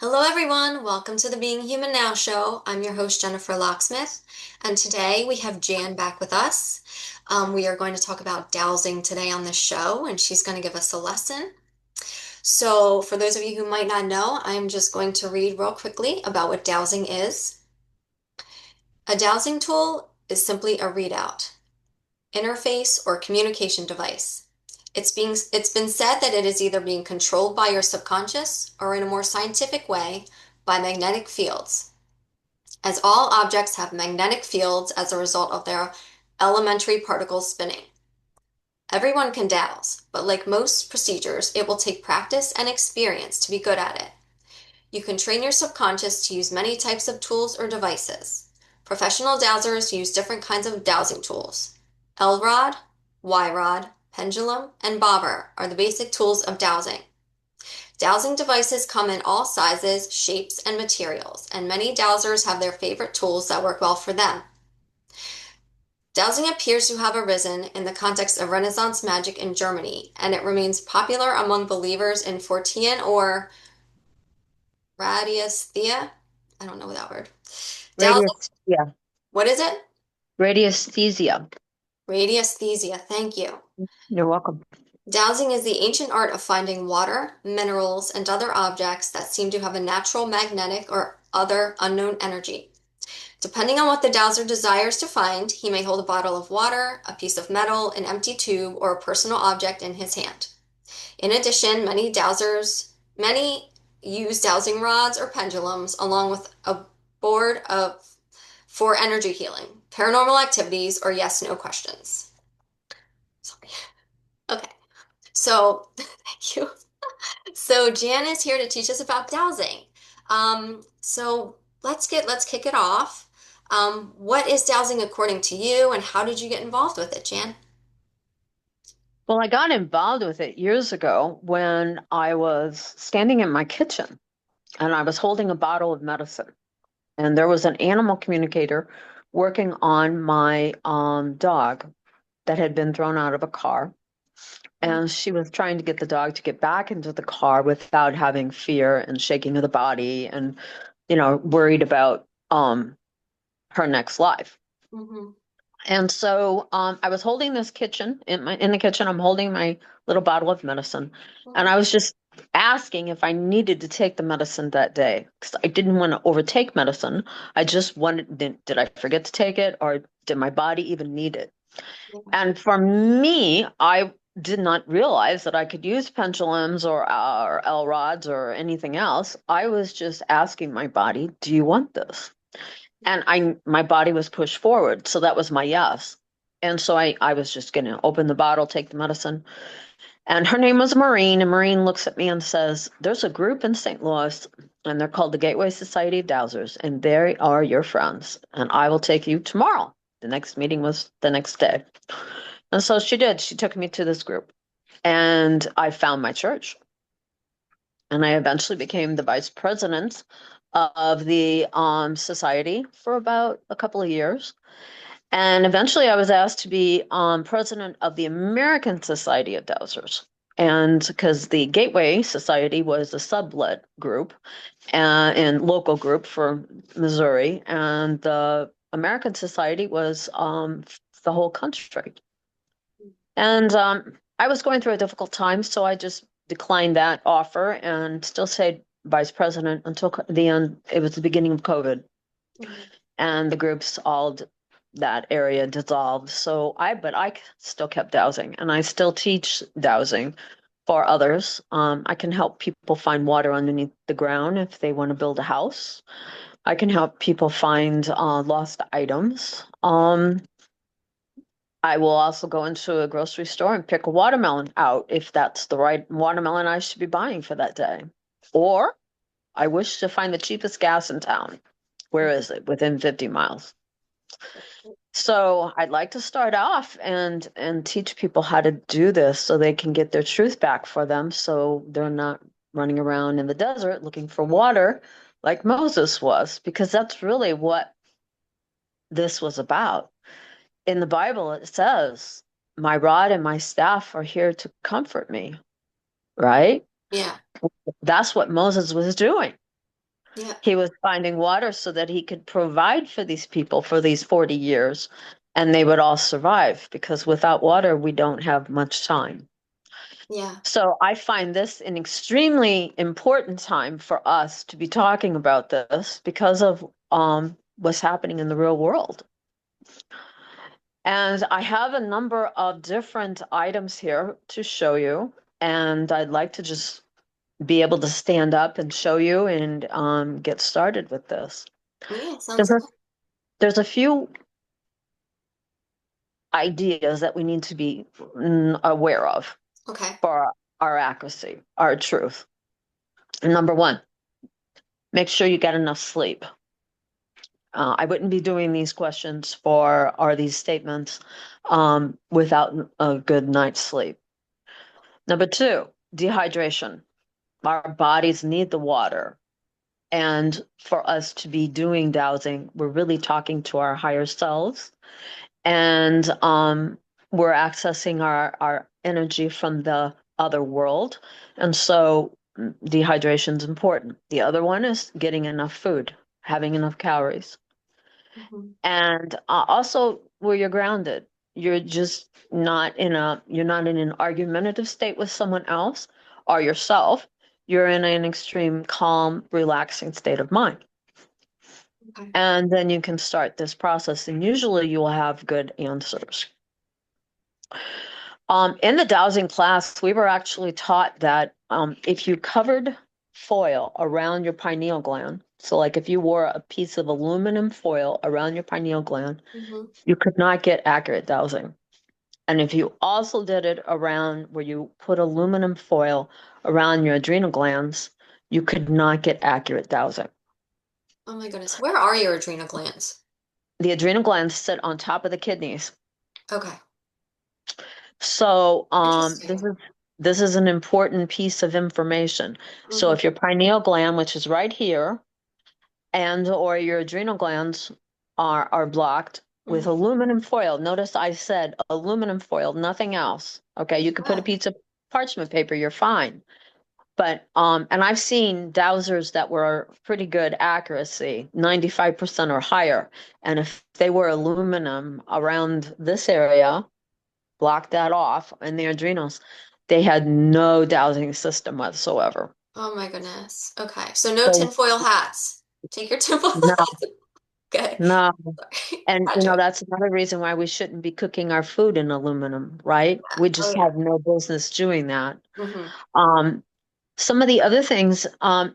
Hello, everyone. Welcome to the Being Human Now show. I'm your host, Jennifer Locksmith, and today we have Jan back with us. We are going to talk about dowsing today on this show, and she's going to give us a lesson. So, for those of you who might not know, I'm just going to read real quickly about what dowsing is. A dowsing tool is simply a readout, interface, or communication device. It's been said that it is either being controlled by your subconscious or in a more scientific way by magnetic fields, as all objects have magnetic fields as a result of their elementary particles spinning. Everyone can dowse, but like most procedures, it will take practice and experience to be good at it. You can train your subconscious to use many types of tools or devices. Professional dowsers use different kinds of dowsing tools. L rod, Y rod, pendulum, and bobber are the basic tools of dowsing. Dowsing devices come in all sizes, shapes, and materials, and many dowsers have their favorite tools that work well for them. Dowsing appears to have arisen in the context of Renaissance magic in Germany, and it remains popular among believers in Fortean or radiesthesia. I don't know that word. Dowsing, Radius, yeah, what is it? radiesthesia. Radiesthesia, thank you. You're welcome. Dowsing is the ancient art of finding water, minerals, and other objects that seem to have a natural magnetic or other unknown energy. Depending on what the dowser desires to find, he may hold a bottle of water, a piece of metal, an empty tube, or a personal object in his hand. In addition, many use dowsing rods or pendulums along with a board of for energy healing, paranormal activities, or yes, no questions. Sorry. Okay. So, thank you. So Jan is here to teach us about dowsing. So let's kick it off. What is dowsing according to you, and how did you get involved with it, Jan? Well, I got involved with it years ago when I was standing in my kitchen and I was holding a bottle of medicine. And there was an animal communicator working on my dog that had been thrown out of a car. And she was trying to get the dog to get back into the car without having fear and shaking of the body and, worried about her next life. Mm-hmm. And so I was holding this kitchen in the kitchen. I'm holding my little bottle of medicine, and I was just asking if I needed to take the medicine that day because I didn't want to overtake medicine. I just wanted did I forget to take it or did my body even need it? And for me, I did not realize that I could use pendulums or L rods or anything else. I was just asking my body, "Do you want this?" And my body was pushed forward, so that was my yes. And so I was just going to open the bottle, take the medicine. And her name was Maureen, and Maureen looks at me and says, "There's a group in St. Louis, and they're called the Gateway Society of Dowsers, and they are your friends, and I will take you tomorrow." The next meeting was the next day. And so she did. She took me to this group, and I found my church. And I eventually became the vice president of the society for about a couple of years. And eventually I was asked to be president of the American Society of Dowsers. And because the Gateway Society was a sublet group and local group for Missouri, and the American Society was the whole country. And I was going through a difficult time, so I just declined that offer and still stayed vice president until the end. It was the beginning of COVID, and the groups all that area dissolved. But I still kept dowsing, and I still teach dowsing for others. I can help people find water underneath the ground if they want to build a house. I can help people find lost items. I will also go into a grocery store and pick a watermelon out if that's the right watermelon I should be buying for that day. Or I wish to find the cheapest gas in town. Where is it? Within 50 miles. So I'd like to start off and teach people how to do this so they can get their truth back for them so they're not running around in the desert looking for water like Moses was, because that's really what this was about. In the Bible, it says, "My rod and my staff are here to comfort me," right? Yeah. That's what Moses was doing. Yeah. He was finding water so that he could provide for these people for these 40 years, and they would all survive because without water, we don't have much time. Yeah. So I find this an extremely important time for us to be talking about this because of what's happening in the real world. And I have a number of different items here to show you, and I'd like to just be able to stand up and show you and get started with this. Yeah. Sounds There's a, good. there's a few ideas that we need to be aware of Okay. for our accuracy, our truth. Number one, make sure you get enough sleep. I wouldn't be doing these questions or these statements without a good night's sleep. Number two, dehydration. Our bodies need the water. And for us to be doing dowsing, we're really talking to our higher selves. And we're accessing our energy from the other world. And so dehydration is important. The other one is getting enough food, having enough calories. Hmm. And also where you're grounded. You're just you're not in an argumentative state with someone else or yourself. You're in an extreme calm, relaxing state of mind. Okay. And then you can start this process, and usually you will have good answers. In the dowsing class, we were actually taught that if you covered foil around your pineal gland, so like if you wore a piece of aluminum foil around your pineal gland, Hmm. you could not get accurate dowsing. And if you also did it around where you put aluminum foil around your adrenal glands, you could not get accurate dowsing. Oh my goodness. Where are your adrenal glands? The adrenal glands sit on top of the kidneys. Okay. So Interesting. this is an important piece of information. So Hmm. if your pineal gland, which is right here, and or your adrenal glands are blocked with Hmm. aluminum foil. Notice I said aluminum foil, nothing else. Okay, you could put a Oh. piece of parchment paper, you're fine. But and I've seen dowsers that were pretty good accuracy, 95% or higher. And if they were aluminum around this area, block that off in the adrenals, they had no dowsing system whatsoever. Oh my goodness. Okay. So no So tinfoil hats. Take your tinfoil no, hats. Okay. no. Sorry. And Gotcha. that's another reason why we shouldn't be cooking our food in aluminum, right? Yeah. We Oh just yeah. have no business doing that. Hmm. Um, some of the other things,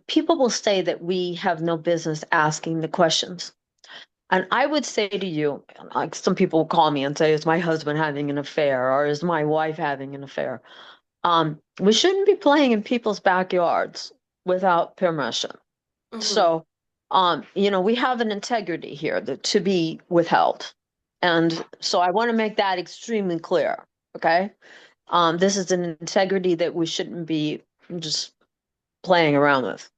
people will say that we have no business asking the questions. And I would say to you, like some people will call me and say, is my husband having an affair or is my wife having an affair? We shouldn't be playing in people's backyards without permission. Hmm. So, we have an integrity here that to be withheld. And so I want to make that extremely clear. Okay. This is an integrity that we shouldn't be just playing around with.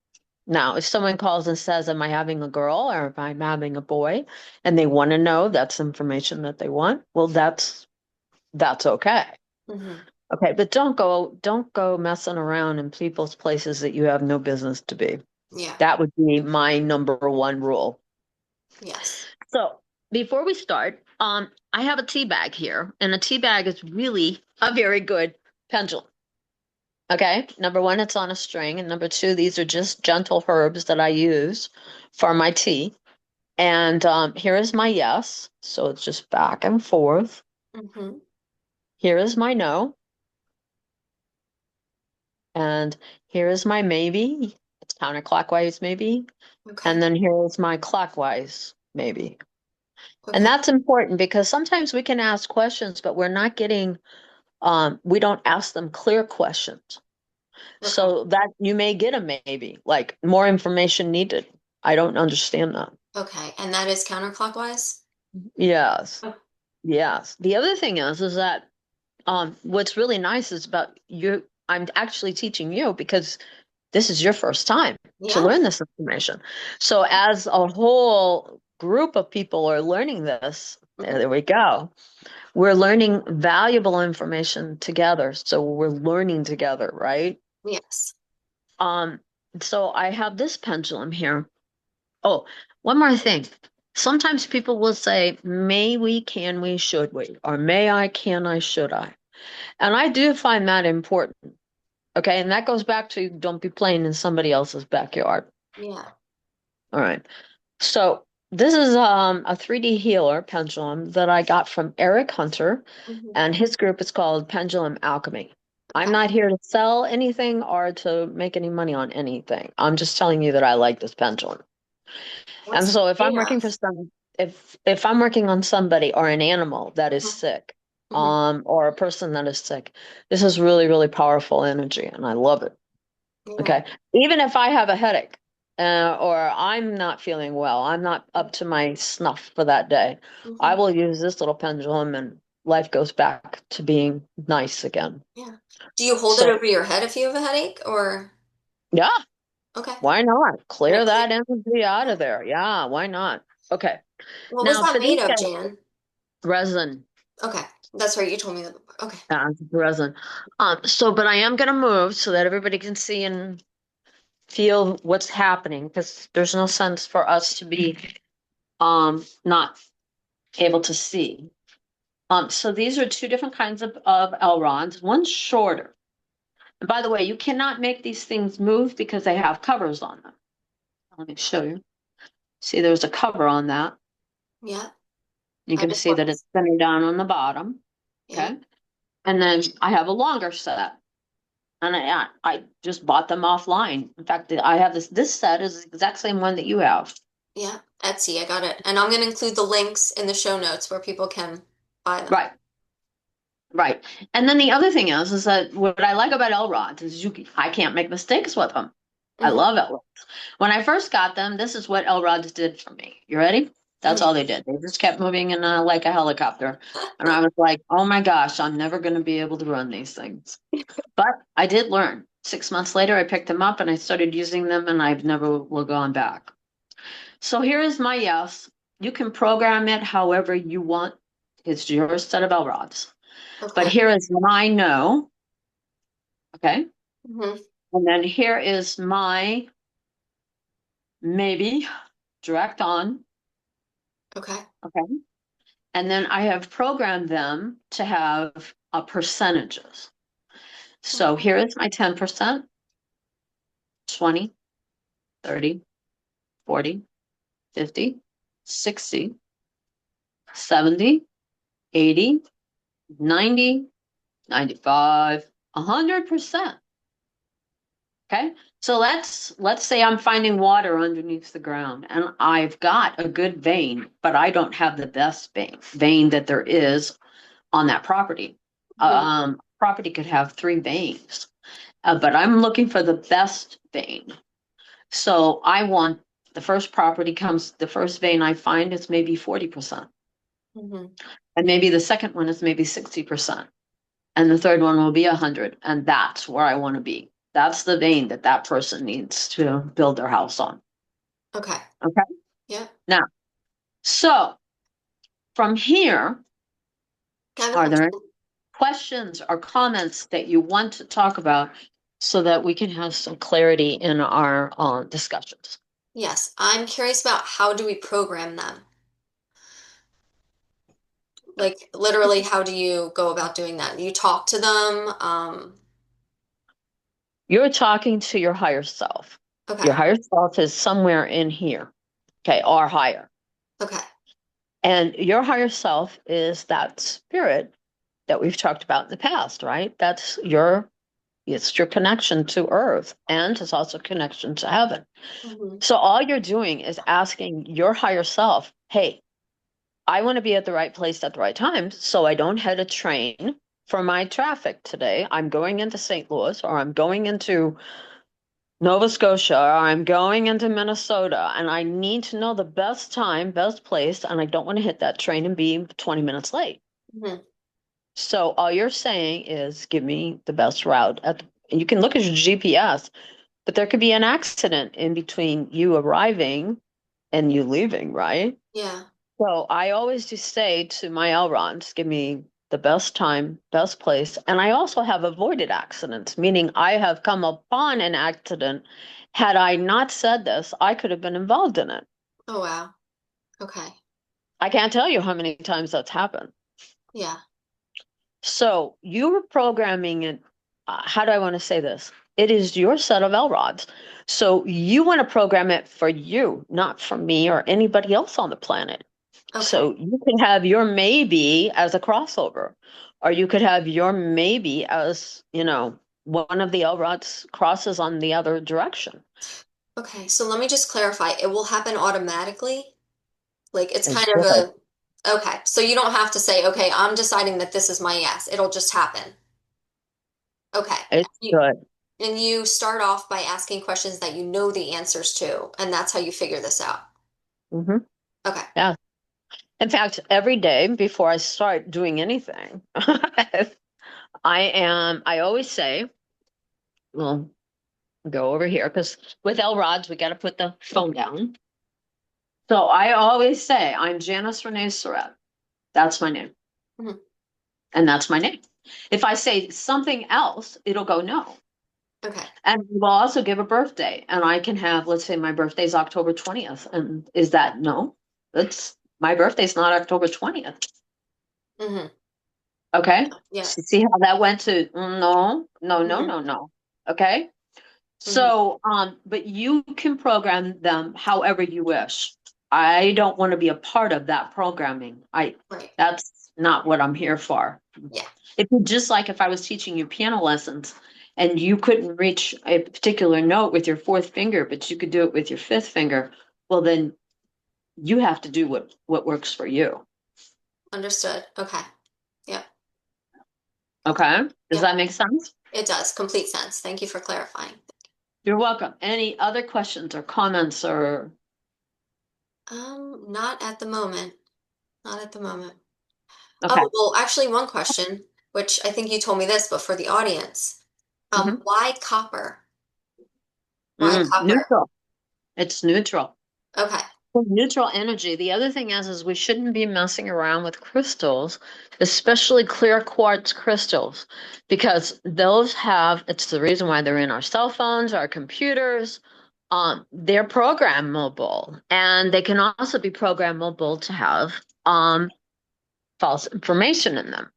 Now, if someone calls and says, am I having a girl or am I having a boy? And they want to know that's information that they want, well, that's okay. Hmm. Okay, but don't go messing around in people's places that you have no business to be. Yeah. That would be my number one rule. Yes. So before we start, I have a tea bag here, and a tea bag is really a very good pendulum. Okay, number one, it's on a string, and number two, these are just gentle herbs that I use for my tea. And here is my yes, so it's just back and forth. Hmm. Here is my no, and here is my maybe. It's counterclockwise, maybe. And Okay. then here is my clockwise, maybe. And Okay. that's important because sometimes we can ask questions, but we don't ask them clear questions. Okay. So that you may get a maybe, like more information needed. I don't understand that. Okay. And that is counterclockwise? Yes. Oh. Yes. The other thing is that what's really nice is about you, I'm actually teaching you because this is your first time to Yeah. learn this information. So as a whole group of people are learning this, Hmm. there we go. We're learning valuable information together. So we're learning together, right? Yes. Um, So I have this pendulum here. Oh, one more thing. Sometimes people will say, may we, can we, should we? Or may I, can I, should I? And I do find that important. Okay. And that goes back to don't be playing in somebody else's backyard. Yeah. All right. So this is a 3D healer pendulum that I got from Eric Hunter, Hmm. and his group is called Pendulum Alchemy. I'm Okay. not here to sell anything or to make any money on anything. I'm just telling you that I like this pendulum. And What's so if I'm working for ndes? some if I'm working on somebody or an animal that is Hmm. sick, Hmm. or a person that is sick, this is really, really powerful energy and I love it. Yeah. Okay. Even if I have a headache, or I'm not feeling well, I'm not up to my snuff for that day, I Hmm. will use this little pendulum and life goes back to being nice again. Yeah. Do you hold it So over your head if you have a headache or yeah, okay. why not? And Clear it clear. that energy out Yeah. of there. Yeah, why not? Okay. What was Now that for made these of, guys, Jan? resin. Okay. That's right. You told me that before. Okay. Resin. But I am gonna move so that everybody can see and feel what's happening because there's no sense for us to be not able to see. So these are two different kinds of L rods. One's shorter. And by the way, you cannot make these things move because they have covers on them. Let me show you. See, there's a cover on that. Yeah. You I can just see that looked. it's spinning down on the bottom. Yeah. Okay. And then I have a longer set. And I just bought them offline. In fact, I have this set is the exact same one that you have. Yeah. Etsy. I got it. And I'm going to include the links in the show notes where people can buy them. Right. Right. And then the other thing is that what I like about L rods is I can't make mistakes with them. I Hmm. love L rods. When I first got them, this is what L rods did for me. You ready? That's Hmm. all they did. They just kept moving in like a helicopter. And I was like, oh my gosh, I'm never going to be able to run these things. But I did learn. 6 months later, I picked them up and I started using them and I've never gone back. So here is my yes. You can program it however you want. It's your set of L rods. But Okay. here is my no. Okay. Hmm. And then here is my maybe direct on. Okay. Okay. And then I have programmed them to have percentages. So Okay. here is my 10%, 20, 30, 40, 50, 60, 70, 80, 90, 95, 100%. Okay. So let's say I'm finding water underneath the ground and I've got a good vein, but I don't have the best vein that there is on that property. Hmm. Property could have three veins, but I'm looking for the best vein. So I want the first vein I find is maybe 40%. Hmm. And maybe the second one is maybe 60%. And the third one will be 100. And that's where I want to be. That's the vein that that person needs to build their house on. Okay. Okay. Yeah. Now, so from here, I have a are there any question. questions or comments that you want to talk about so that we can have some clarity in our discussions? Yes. I'm curious about how do we program them? Like literally, how do you go about doing that? You talk to them. You're talking to your higher self. Your Okay. higher self is somewhere in here, okay, or higher. Okay. And your higher self is that spirit that we've talked about in the past, right? It's your connection to earth and it's also connection to heaven. Hmm. So all you're doing is asking your higher self, hey, I want to be at the right place at the right time so I don't hit a train for my traffic today. I'm going into St. Louis or I'm going into Nova Scotia or I'm going into Minnesota and I need to know the best time, best place, and I don't want to hit that train and be 20 minutes late. Hmm. So all you're saying is give me the best route and you can look at your GPS, but there could be an accident in between you arriving and you leaving, right? Yeah. So I always just say to my Elrons, give me the best time, best place. And I also have avoided accidents, meaning I have come upon an accident. Had I not said this, I could have been involved in it. Oh, wow. Okay. I can't tell you how many times that's happened. Yeah. So you were programming it. How do I want to say this? It is your set of L rods. So you want to program it for you, not for me or anybody else on the planet. Okay. So you can have your maybe as a crossover, or you could have your maybe as, one of the L rods crosses on the other direction. Okay. So let me just clarify. It will happen automatically. Like it's It kind of should. a, okay. So you don't have to say, okay, I'm deciding that this is my yes. It'll just happen. Okay. It should. And you start off by asking questions that you know the answers to, and that's how you figure this out. Hmm. Okay. Yeah. In fact, every day before I start doing anything, I always say, well, go over here because with L rods, we got to put the phone down. So I always say, I'm Janice Renee Surratt. That's my name. Mhm. And that's my name. If I say something else, it'll go no. Okay. And we'll also give a birthday. And I can have, let's say my birthday's October 20th. And is that no? That's my birthday's not October 20th. Hmm. Okay. So Yes. see how that went to no, no, no, Hmm. no, no. Okay. Hmm. So, but you can program them however you wish. I don't want to be a part of that programming. Right. That's not what I'm here for. Yeah. If you just like if I was teaching you piano lessons and you couldn't reach a particular note with your fourth finger, but you could do it with your fifth finger, well, then you have to do what works for you. Understood. Okay. Yep. Okay. Does Yep. that make sense? It does. Complete sense. Thank you for clarifying. You're welcome. Any other questions or comments or Not at the moment. Not at the moment. okay. Oh, well, actually, one question, which I think you told me this, but for the audience, Hmm. why copper? Why copper? Neutral. It's neutral. Okay. Neutral energy. The other thing is we shouldn't be messing around with crystals, especially clear quartz crystals, because those have, it's the reason why they're in our cell phones, our computers. They're programmable, and they can also be programmable to have false information in them.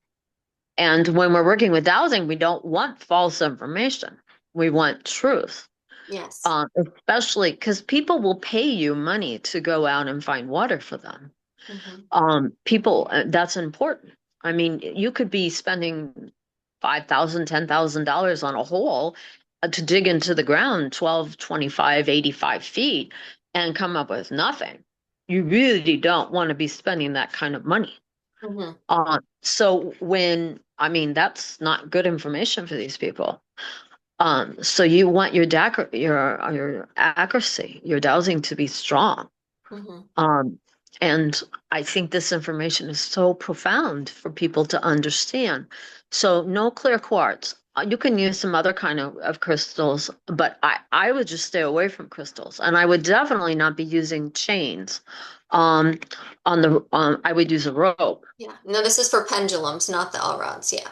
And when we're working with dowsing, we don't want false information. We want truth. Yes. Especially because people will pay you money to go out and find water for them. Hmm. People, that's important. I mean, you could be spending $5,000, $10,000 on a hole to dig into the ground 12, 25, 85 feet and come up with nothing. You really don't want to be spending that kind of money. Hmm. So I mean, that's not good information for these people. So you want your accuracy, your dowsing to be strong. Hmm. Um, and I think this information is so profound for people to understand. So no clear quartz. You can use some other kind of crystals, but I would just stay away from crystals. And I would definitely not be using chains. Um, I would use a rope. Yeah. No, this is for pendulums, not the all rods. Yeah.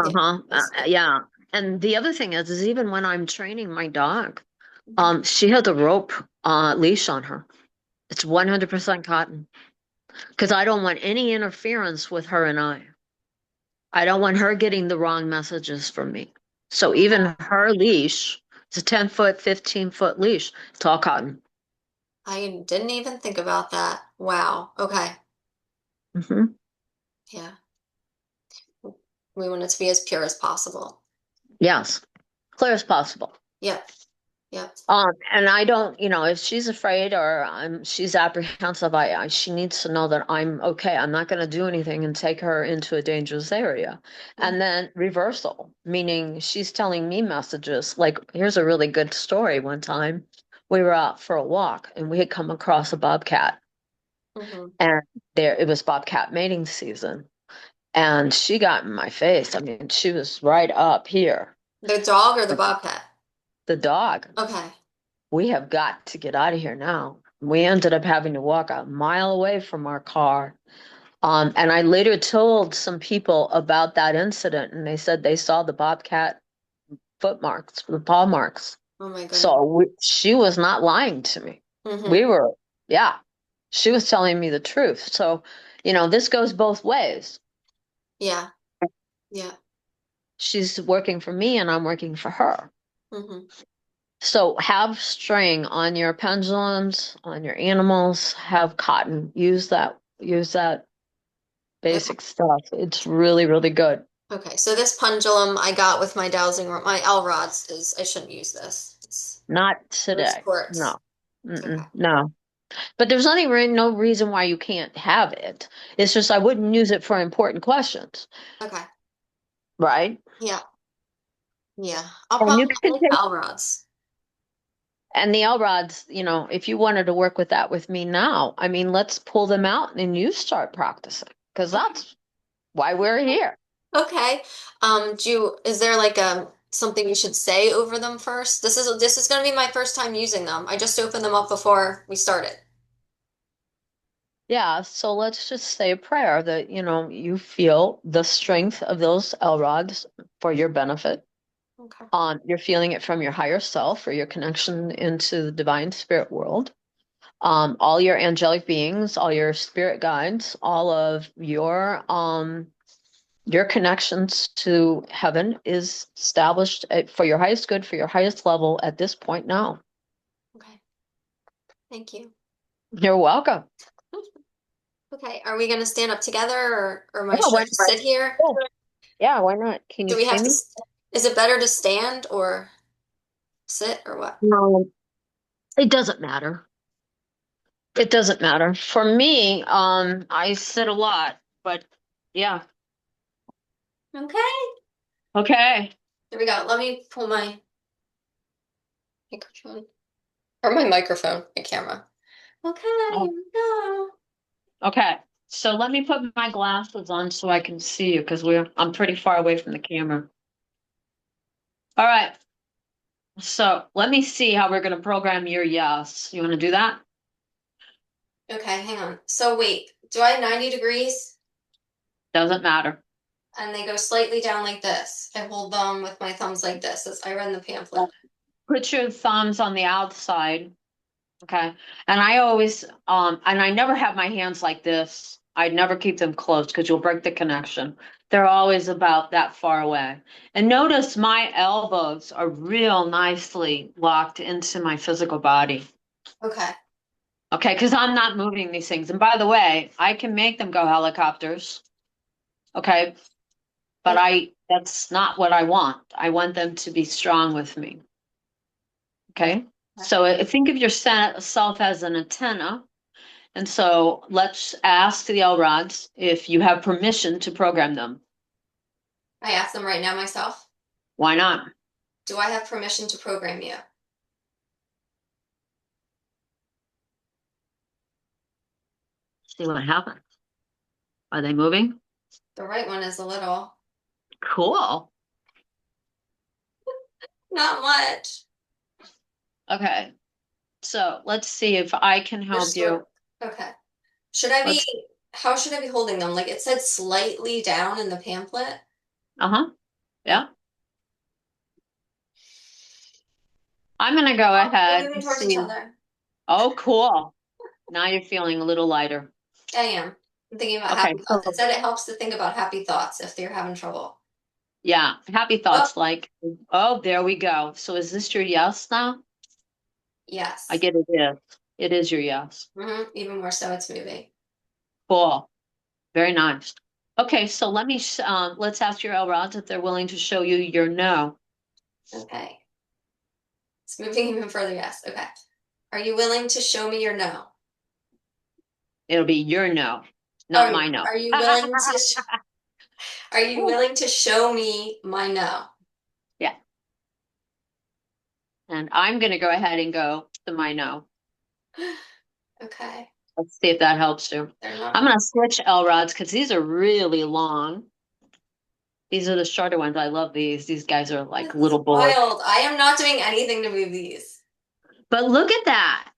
Yeah. Uh-huh. Understood. Yeah. And the other thing is even when I'm training my dog, Mhm. she has a rope leash on her. It's 100% cotton because I don't want any interference with her and I. I don't want her getting the wrong messages from me. So even her leash, it's a 10-foot, 15-foot leash. It's all cotton. I didn't even think about that. Wow. Okay. Hmm. Yeah. We want it to be as pure as possible. Yes, clear as possible. Yep. Yep. And I don't, if she's afraid or she's apprehensive, she needs to know that I'm okay. I'm not going to do anything and take her into a dangerous area. Mhm. And then reversal, meaning she's telling me messages. Like, here's a really good story. One time we were out for a walk and we had come across a bobcat, Mhm. and it was bobcat mating season. And she got in my face. I mean, she was right up here. The dog or the bobcat? The dog. Okay. We have got to get out of here now. We ended up having to walk a mile away from our car. And I later told some people about that incident, and they said they saw the bobcat footmarks, the paw marks. Oh my goodness. So she was not lying to me. Mm-hmm. We were, yeah, she was telling me the truth. So, this goes both ways. Yeah. Yeah. She's working for me and I'm working for her. Mm-hmm. So have string on your pendulums, on your animals, have cotton. Use that Okay. basic stuff. It's really, really good. Okay. So this pendulum I got with my dowsing, my L rods is, I shouldn't use this. It's Not rose today. quartz. No. Okay. No. But there's no reason why you can't have it. It's just I wouldn't use it for important questions, Okay. right? Yeah. Yeah. I'll And you probably can make take L rods. and the L rods, if you wanted to work with that with me now, I mean, let's pull them out and you start practicing because Okay. that's why we're here. Okay. Is there like something you should say over them first? This is going to be my first time using them. I just opened them up before we started. Yeah, so let's just say a prayer that, you feel the strength of those L rods for your benefit. Okay. You're feeling it from your higher self or your connection into the divine spirit world. All your angelic beings, all your spirit guides, all of your connections to heaven is established for your highest good, for your highest level at this point now. Okay. Thank you. You're welcome. Okay. Are we going to stand up together or Yeah, should why I just not? sit here? Yeah, yeah, why not? Can you Do we see have to, me? is it better to stand or sit or what? No, it doesn't matter. It doesn't matter. For me, I sit a lot, but yeah. Okay. Okay. There we go. Let me pull my microphone or my microphone, my camera. Okay. Here Oh, we go. okay. So let me put my glasses on so I can see you because I'm pretty far away from the camera. All right. So let me see how we're going to program your yes. You want to do that? Okay, hang on. So wait, do I have 90 degrees? Doesn't matter. And they go slightly down like this. I hold them with my thumbs like this as I read in the pamphlet. Put your thumbs on the outside. Okay. And I never have my hands like this. I never keep them close because you'll break the connection. They're always about that far away. And notice my elbows are real nicely locked into my physical body. Okay. Okay. Because I'm not moving these things. And by the way, I can make them go helicopters. Okay. But Okay. that's not what I want. I want them to be strong with me. Okay. So think of yourself as an antenna. And so let's ask the L rods if you have permission to program them. I ask them right now myself. Why not? Do I have permission to program you? See what happens. Are they moving? The right one is a little, Cool. not much. Okay. So let's see if I can They're help sort you. of, okay. Should I be, Let's, how should I be holding them? Like it said slightly down in the pamphlet. uh-huh. Okay. Yeah. I'm going to go Oh, they're ahead moving and towards each see. other. Oh, cool. Now you're feeling a little lighter. I am. I'm thinking about Okay. happy thoughts. It said it helps to think about happy thoughts if they're having trouble. Yeah. Happy Oh, thoughts like, oh, there we go. So is this your yes now? I yes. get it is. It is your yes. Even more so, it's moving. Cool. Very nice. Okay, so let's ask your L rods if they're willing to show you your no. Okay. It's moving even further. Yes. Okay. Are you willing to show me your no? It'll be your no, not Are my no. are you willing to are you willing to show me my no? Yeah, and I'm gonna go ahead and go to my no. Okay. Let's see if that helps you. They're not I'm moving. gonna switch L rods because these are really long. These are the shorter ones. I love these. These guys are like This is little bullets. wild. I am not doing anything to move these. But look at that.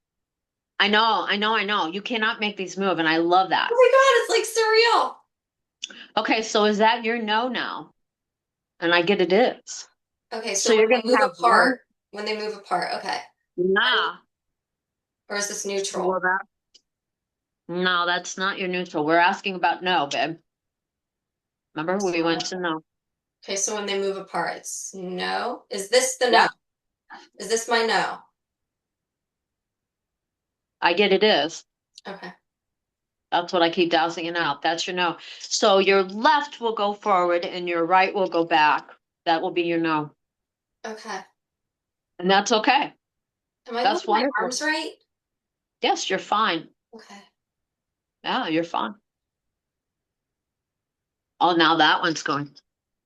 I know. You cannot make these move, and I love Oh that. my God, it's like surreal. Okay, so is that your no now? And I get it is. Okay, So so you're when gonna they move have one. apart, when they move apart, okay. Nah. Or is this Well, neutral? no, that's not your neutral. We're asking about no, babe. Remember, we went to no. Okay, so when they move apart, it's no. Is this the no? Yeah, Is this my no? I get it is. Okay. That's what I keep dowsing it out. That's your no. So your left will go forward and your right will go back. That will be your no. Okay. And that's okay. Am I That's holding my wonderful. arms right? Yes, you're fine. Okay. Yeah, you're fine. Oh, now that one's going.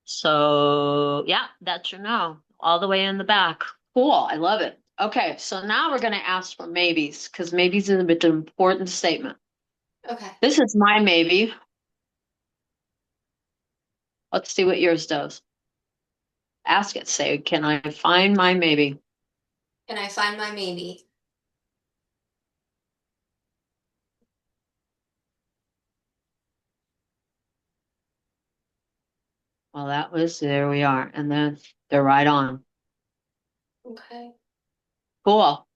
So, yeah, that's your no. All the way in the back. Cool. I love it. Okay, so now we're going to ask for maybes because maybes is a bit of an important statement. Okay. This is my maybe. Let's see what yours does. Ask it. Say, can I find my maybe? Can I find my maybe? Well, that was, there we are. And then they're right on. Okay. Cool.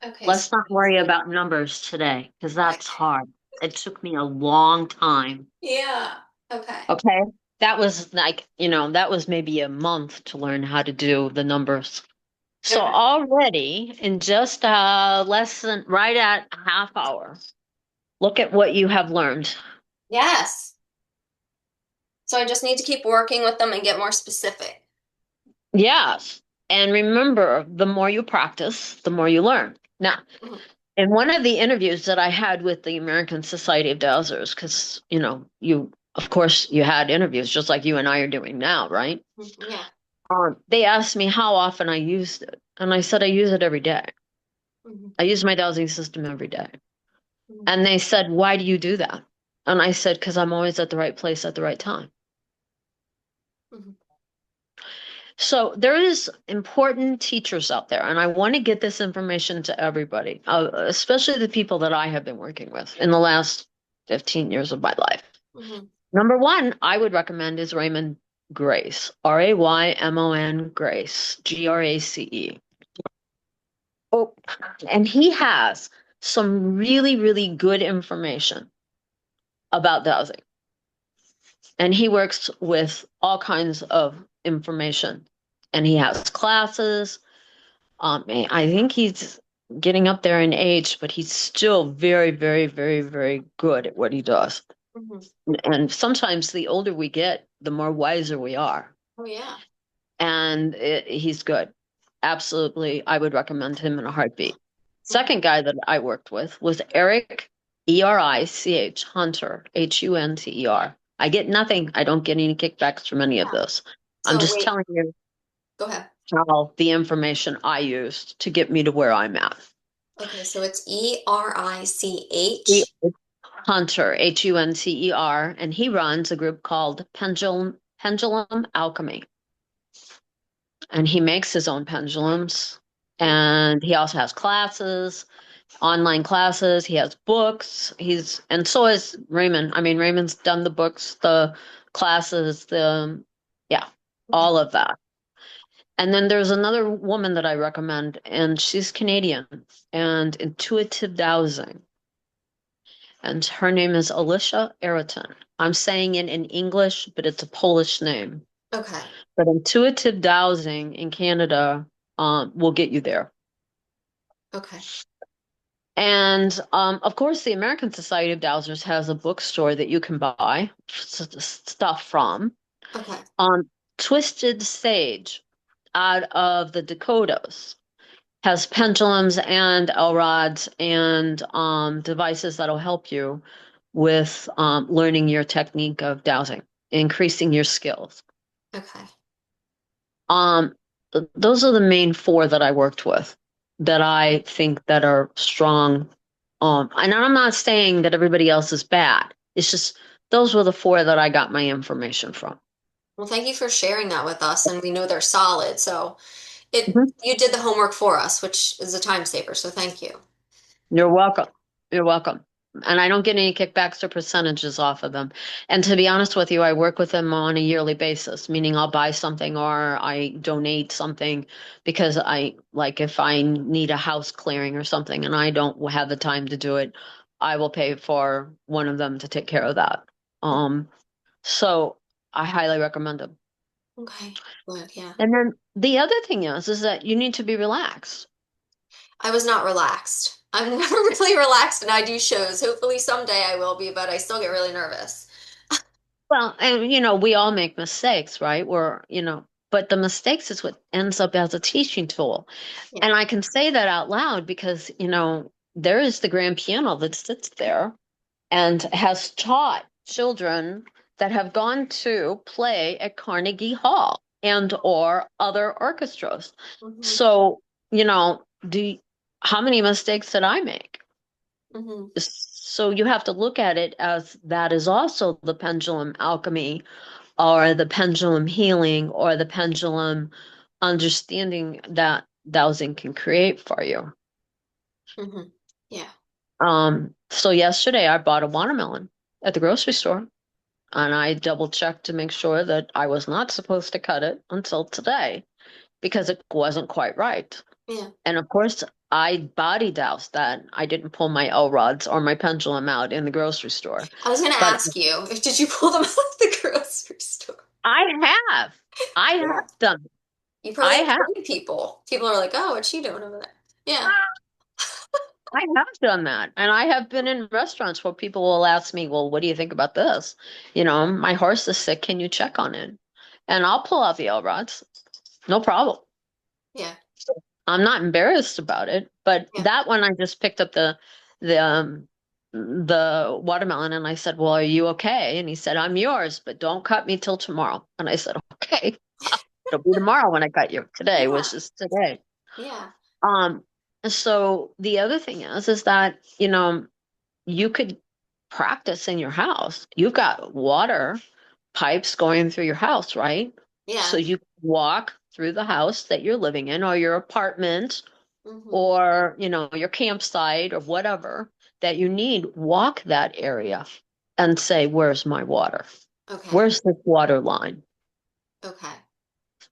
Okay, so Let's not worry about numbers today because okay. that's hard. It took me a long time. Yeah. Okay. Okay. That was like, that was maybe a month to learn how to do the numbers. So Okay. already in just less than right at half hour, look at what you have learned. Yes. So I just need to keep working with them and get more specific. Yes. And remember, the more you practice, the more you learn. Now, Mhm. in one of the interviews that I had with the American Society of Dowsers, because, of course, you had interviews just like you and I are doing now, right? Mhm. Yeah. They asked me how often I used it. And I said, I use it every day. Mhm. I use my dowsing system every day. Mhm. And they said, why do you do that? And I said, because I'm always at the right place at the right time. Mhm. So there is important teachers out there, and I want to get this information to everybody, especially the people that I have been working with in the last 15 years of my life. Mhm. Number one, I would recommend is Raymond Grace, Raymon Grace, Grace. Oh, and he has some really, really good information about dowsing. And he works with all kinds of information. And he has classes. I think he's getting up there in age, but he's still very, very, very, very good at what he does. Mhm. And sometimes the older we get, the more wiser we are. Oh yeah. And he's good. Absolutely, I would recommend him in a heartbeat. Okay. Second guy that I worked with was Eric, Erich, Hunter, Hunter. I get nothing. I don't get any kickbacks from any of Yeah. this. I'm So just wait, telling you go ahead. how the information I used to get me to where I'm at. Okay, so it's ERICH. He is Hunter, Hunter, and he runs a group called Pendulum Alchemy. And he makes his own pendulums. And he also has classes, online classes. He has books. And so is Raymond. I mean, Raymond's done the books, the classes, yeah, Okay. all of that. And then there's another woman that I recommend, and she's Canadian and intuitive dowsing. And her name is Alicia Ayrton. I'm saying it in English, but it's a Polish name. Okay. But intuitive dowsing in Canada will get you there. Okay. And of course, the American Society of Dowsers has a bookstore that you can buy stuff from. Okay. Um, Twisted Sage out of the Dakotas has pendulums and L rods and devices that'll help you with learning your technique of dowsing, increasing your skills. Okay. Um, those are the main four that I worked with that I think that are strong. And I'm not saying that everybody else is bad. It's just those were the four that I got my information from. Well, thank you for sharing that with us, and we know they're solid. So it Mhm. you did the homework for us, which is a time saver, so thank you. You're welcome. You're welcome. And I don't get any kickbacks or percentages off of them. And to be honest with you, I work with them on a yearly basis, meaning I'll buy something or I donate something because like if I need a house clearing or something and I don't have the time to do it, I will pay for one of them to take care of that. Um, so I highly recommend them. Okay, good, yeah. And then the other thing is that you need to be relaxed. I was not relaxed. I'm never really relaxed when I do shows. Hopefully someday I will be, but I still get really nervous. Well, and we all make mistakes, right? But the mistakes is what ends up as a teaching tool. Yeah. And I can say that out loud because, there is the grand piano that sits there and has taught children that have gone to play at Carnegie Hall and or other orchestras. Hmm. So, how many mistakes did I make? Hmm. So you have to look at it as that is also the pendulum alchemy or the pendulum healing or the pendulum understanding that dowsing can create for you. Hmm. Yeah. So yesterday I bought a watermelon at the grocery store and I double checked to make sure that I was not supposed to cut it until today because it wasn't quite right. Yeah. And of course, I body doused that. I didn't pull my L rods or my pendulum out in the grocery store. I was gonna But ask you, if did you pull them out of the grocery store? I have. I Yeah. have done. You probably I have have. 20 people. People are like, oh, what's she doing over there? Yeah. I have done that. And I have been in restaurants where people will ask me, well, what do you think about this? My horse is sick. Can you check on it? And I'll pull out the L rods. No problem. Yeah. I'm not embarrassed about it. But Yeah. that one, I just picked up the watermelon and I said, well, are you okay? And he said, I'm yours, but don't cut me till tomorrow. And I said, okay, it'll be tomorrow when I cut you. Today Yeah. was just today. Yeah. Um, so the other thing is that, you could practice in your house. You've got water pipes going through your house, right? So Yeah. you walk through the house that you're living in or your apartment Hmm. or, your campsite or whatever that you need, walk that area and say, where's my water? Okay. Where's this water line? Okay. All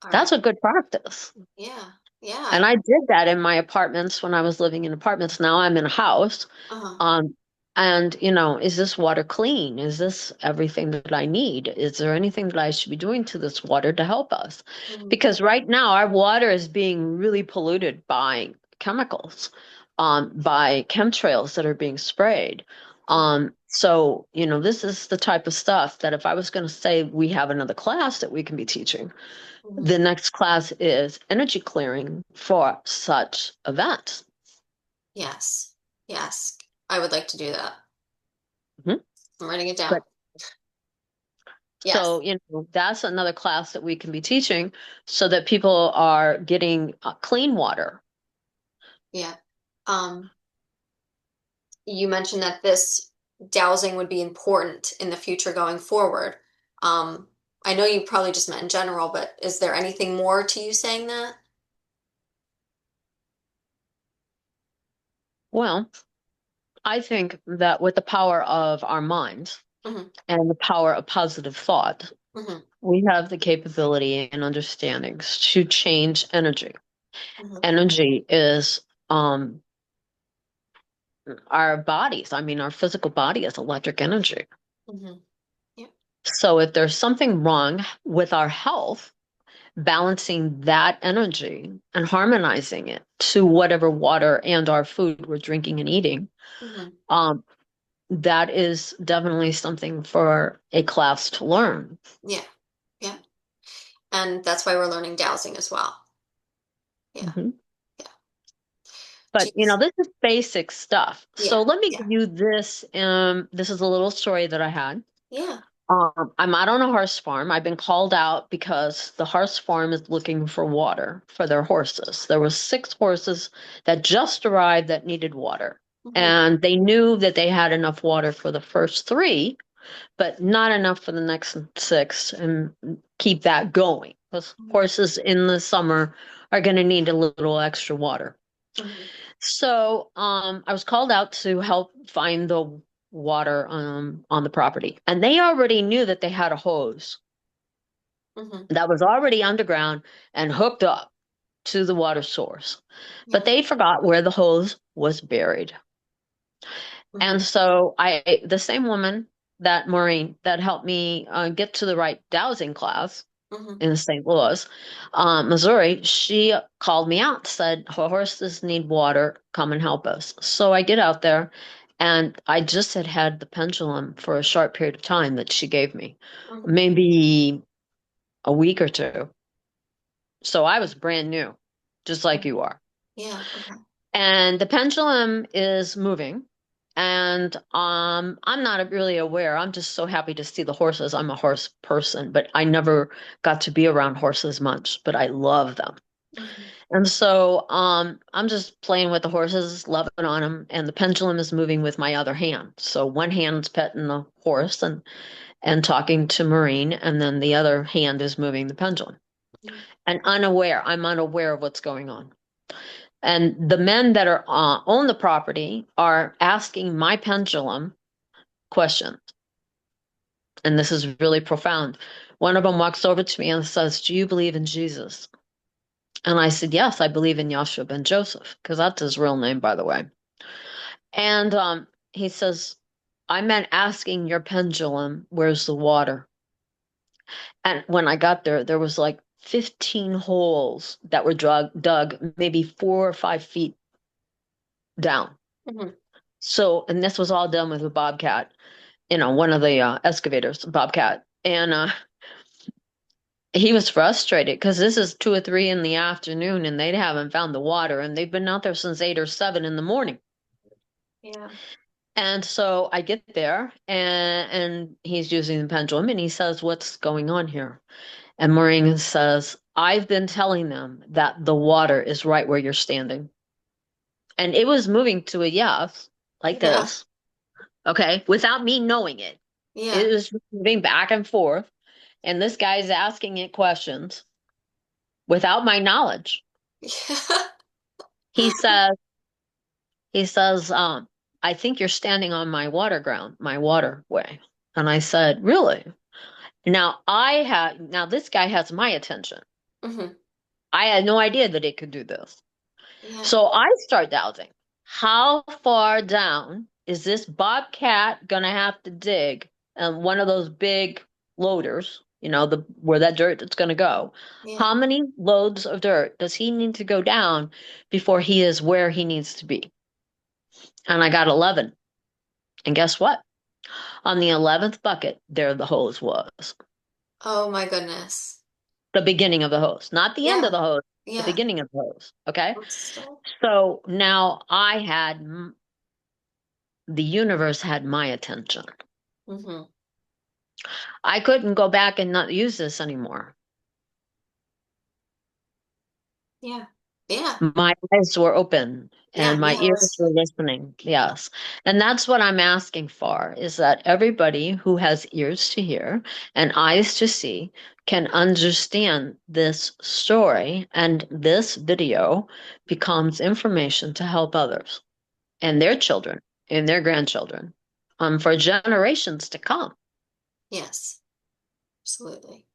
right. That's a good practice. Yeah. Yeah. And I did that in my apartments when I was living in apartments. Now I'm in a house. Uh-huh. Um, and, is this water clean? Is this everything that I need? Is there anything that I should be doing to this water to help us? Hmm. Because right now our water is being really polluted by chemicals, by chemtrails that are being sprayed. So, this is the type of stuff that if I was going to say we have another class that we can be teaching, Hmm. the next class is energy clearing for such events. Yes. Yes. I would like to do that. Mhm. I'm writing it down. But Yes. so, that's another class that we can be teaching so that people are getting clean water. Yeah. Um, you mentioned that this dowsing would be important in the future going forward. Um, I know you probably just meant in general, but is there anything more to you saying that? Well, I think that with the power of our minds Hmm. and the power of positive thought, Hmm. we have the capability and understandings to change energy. Hmm. Energy is our bodies. I mean, our physical body is electric energy. Hmm. Yeah. So if there's something wrong with our health, balancing that energy and harmonizing it to whatever water and our food we're drinking and eating, Hmm. um, that is definitely something for a class to learn. Yeah. Yeah. And that's why we're learning dowsing as well. Yeah. Mhm. Yeah. But Jeez. this is basic stuff. Yeah. So let me Yeah. give you this. This is a little story that I had. Yeah. I'm out on a horse farm. I've been called out because the horse farm is looking for water for their horses. There was 6 horses that just arrived that needed water. Hmm. And they knew that they had enough water for the first 3, but not enough for the next 6 and keep that going. Because Hmm. horses in the summer are going to need a little extra water. Hmm. So, I was called out to help find the water on the property, and they already knew that they had a hose Hmm. that was already underground and hooked up to the water source. But Yeah. they forgot where the hose was buried. Hmm. And so the same woman, that Maureen, that helped me get to the right dowsing class Hmm. in St. Louis, Missouri, she called me out, said, horses need water, come and help us. So I get out there, and I just had the pendulum for a short period of time that she gave me, Hmm. maybe a week or two. So I was brand new, just like you are. Yeah. Okay. And the pendulum is moving. And I'm not really aware. I'm just so happy to see the horses. I'm a horse person, but I never got to be around horses much, but I love them. Hmm. And so I'm just playing with the horses, loving on them, and the pendulum is moving with my other hand. So one hand's petting the horse and talking to Maureen, and then the other hand is moving the pendulum. And I'm unaware of what's going on. And the men that are own the property are asking my pendulum questions. And this is really profound. One of them walks over to me and says, "Do you believe in Jesus?" And I said, "Yes, I believe in Yahshua ben Joseph," because that's his real name, by the way. And he says, "I meant asking your pendulum, where's the water?" And when I got there, there was like 15 holes that were dug maybe 4 or 5 feet down. Hmm. So, and this was all done with a bobcat, one of the excavators, bobcat. And he was frustrated because this is 2 or 3 in the afternoon and they haven't found the water and they've been out there since 8 or 7 in the morning. Yeah. And so I get there and he's using the pendulum and he says, "What's going on here?" And Maureen says, "I've been telling them that the water is right where you're standing." And it was moving to a yes, like Yeah. this, okay, without me knowing it. It Yeah. was moving back and forth. And this guy's asking it questions without my knowledge. Yeah. He says, he says, "I think you're standing on my water ground, my waterway." And I said, "Really?" Now this guy has my attention. Hmm. I had no idea that it could do this. Yeah. So I start doubting. How far down is this bobcat gonna have to dig? And one of those big loaders, the where that dirt is gonna go. Yeah. How many loads of dirt does he need to go down before he is where he needs to be? And I got 11. And guess what? On the 11th bucket, there the hose was. Oh my goodness. The beginning of the hose, not the end of Yeah. the hose, the Yeah. beginning of the hose. Okay. That's still. So now the universe had my attention. Hmm. I couldn't go back and not use this anymore. Yeah. Yeah. My eyes were open Yeah. and my Yeah. It ears was. were listening. Yes. And that's what I'm asking for is that everybody who has ears to hear and eyes to see can understand this story and this video becomes information to help others and their children and their grandchildren for generations to come. Yes. Absolutely.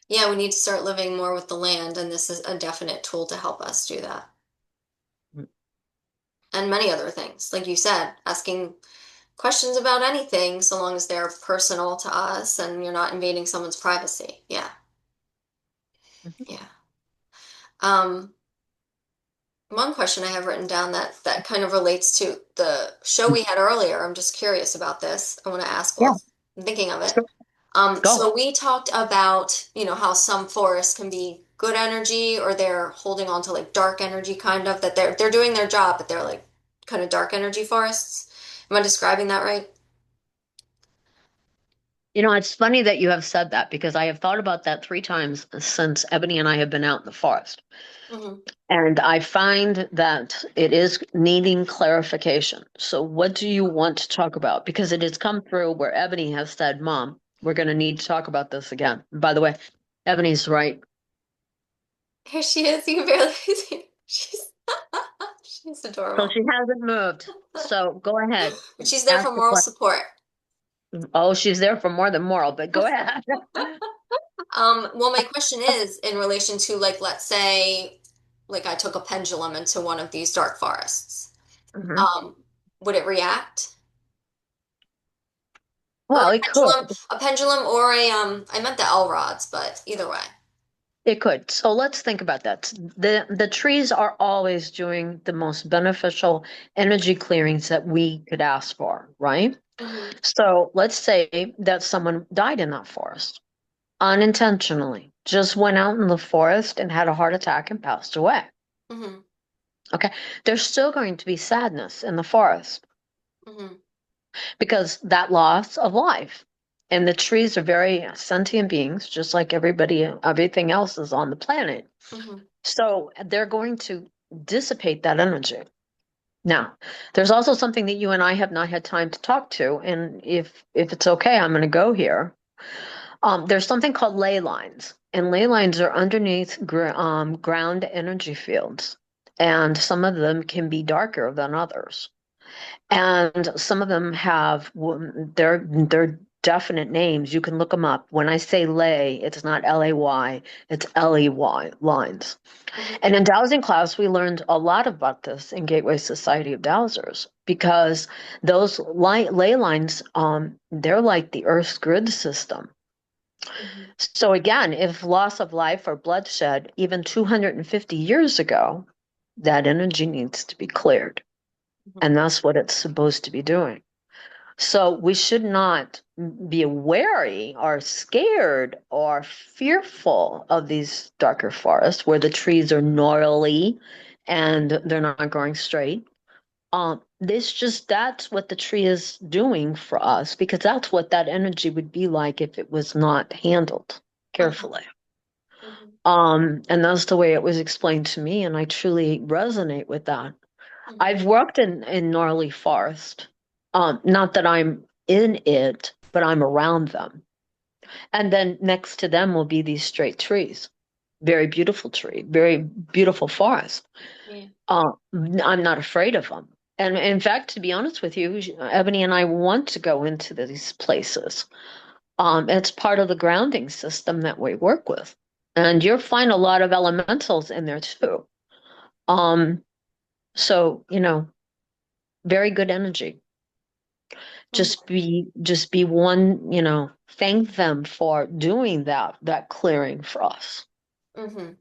Yeah. We need to start living more with the land, and this is a definite tool to help us do that. And many other things. Like you said, asking questions about anything, so long as they're personal to us and you're not invading someone's privacy. Yeah. Mhm. Yeah. One question I have written down that kind of relates to the show we had earlier. I'm just curious about this. I want to ask Yeah, while I'm thinking of it. sure. Go. So we talked about, how some forests can be good energy or they're holding on to like dark energy kind of that they're doing their job, but they're like kind of dark energy forests. Am I describing that right? It's funny that you have said that because I have thought about that 3 times since Ebony and I have been out in the forest. Hmm. And I find that it is needing clarification. So, what do you want to talk about? Because it has come through where Ebony has said, "Mom, we're going to need to talk about this again." By the way, Ebony's right. Here she is. You can barely see. She's She's So adorable. she hasn't moved. So go ahead. But she's there Ask for the moral question. support. Oh, she's there for more than moral, but go ahead. Well, my question is in relation to like, let's say, like I took a pendulum into one of these dark forests. Mhm. Um, would it react? Or Well, it could. a pendulum or I meant the L rods, but either way. It could. So let's think about that. The trees are always doing the most beneficial energy clearings that we could ask for, right? Mm-hmm. So let's say that someone died in that forest unintentionally, just went out in the forest and had a heart attack and passed away. Mm-hmm. Okay. There's still going to be sadness in the forest Mm-hmm. because that loss of life. And the trees are very sentient beings, just like everything else is on the planet. Mm-hmm. So they're going to dissipate that energy. Now, there's also something that you and I have not had time to talk to, and if it's okay, I'm going to go here. There's something called ley lines, and ley lines are underneath ground energy fields, and some of them can be darker than others, and some of them have their definite names. You can look them up. When I say ley, it's not Lay, it's Ley lines. Mm-hmm. And in dowsing class, we learned a lot about this in Gateway Society of Dowsers because those ley lines, they're like the Earth's grid system. Mm-hmm. So again, if loss of life or bloodshed, even 250 years ago, that energy needs to be cleared. Mm-hmm. And that's what it's supposed to be doing. So we should not be wary or scared or fearful of these darker forests where the trees are gnarly and they're not growing straight. This just that's what the tree is doing for us because that's what that energy would be like if it was not handled Uh-huh. carefully. Mm-hmm. And that's the way it was explained to me, and I truly resonate with that. Mm-hmm. I've worked in gnarly forest. Not that I'm in it, but I'm around them. And then next to them will be these straight trees. Very beautiful tree, very beautiful forest. Yeah. I'm not afraid of them. And in fact, to be honest with you, Ebony and I want to go into these places. It's part of the grounding system that we work with. And you'll find a lot of elementals in there too. Um, so, very good energy. Mm-hmm. Just be one, thank them for doing that clearing for us Mm-hmm.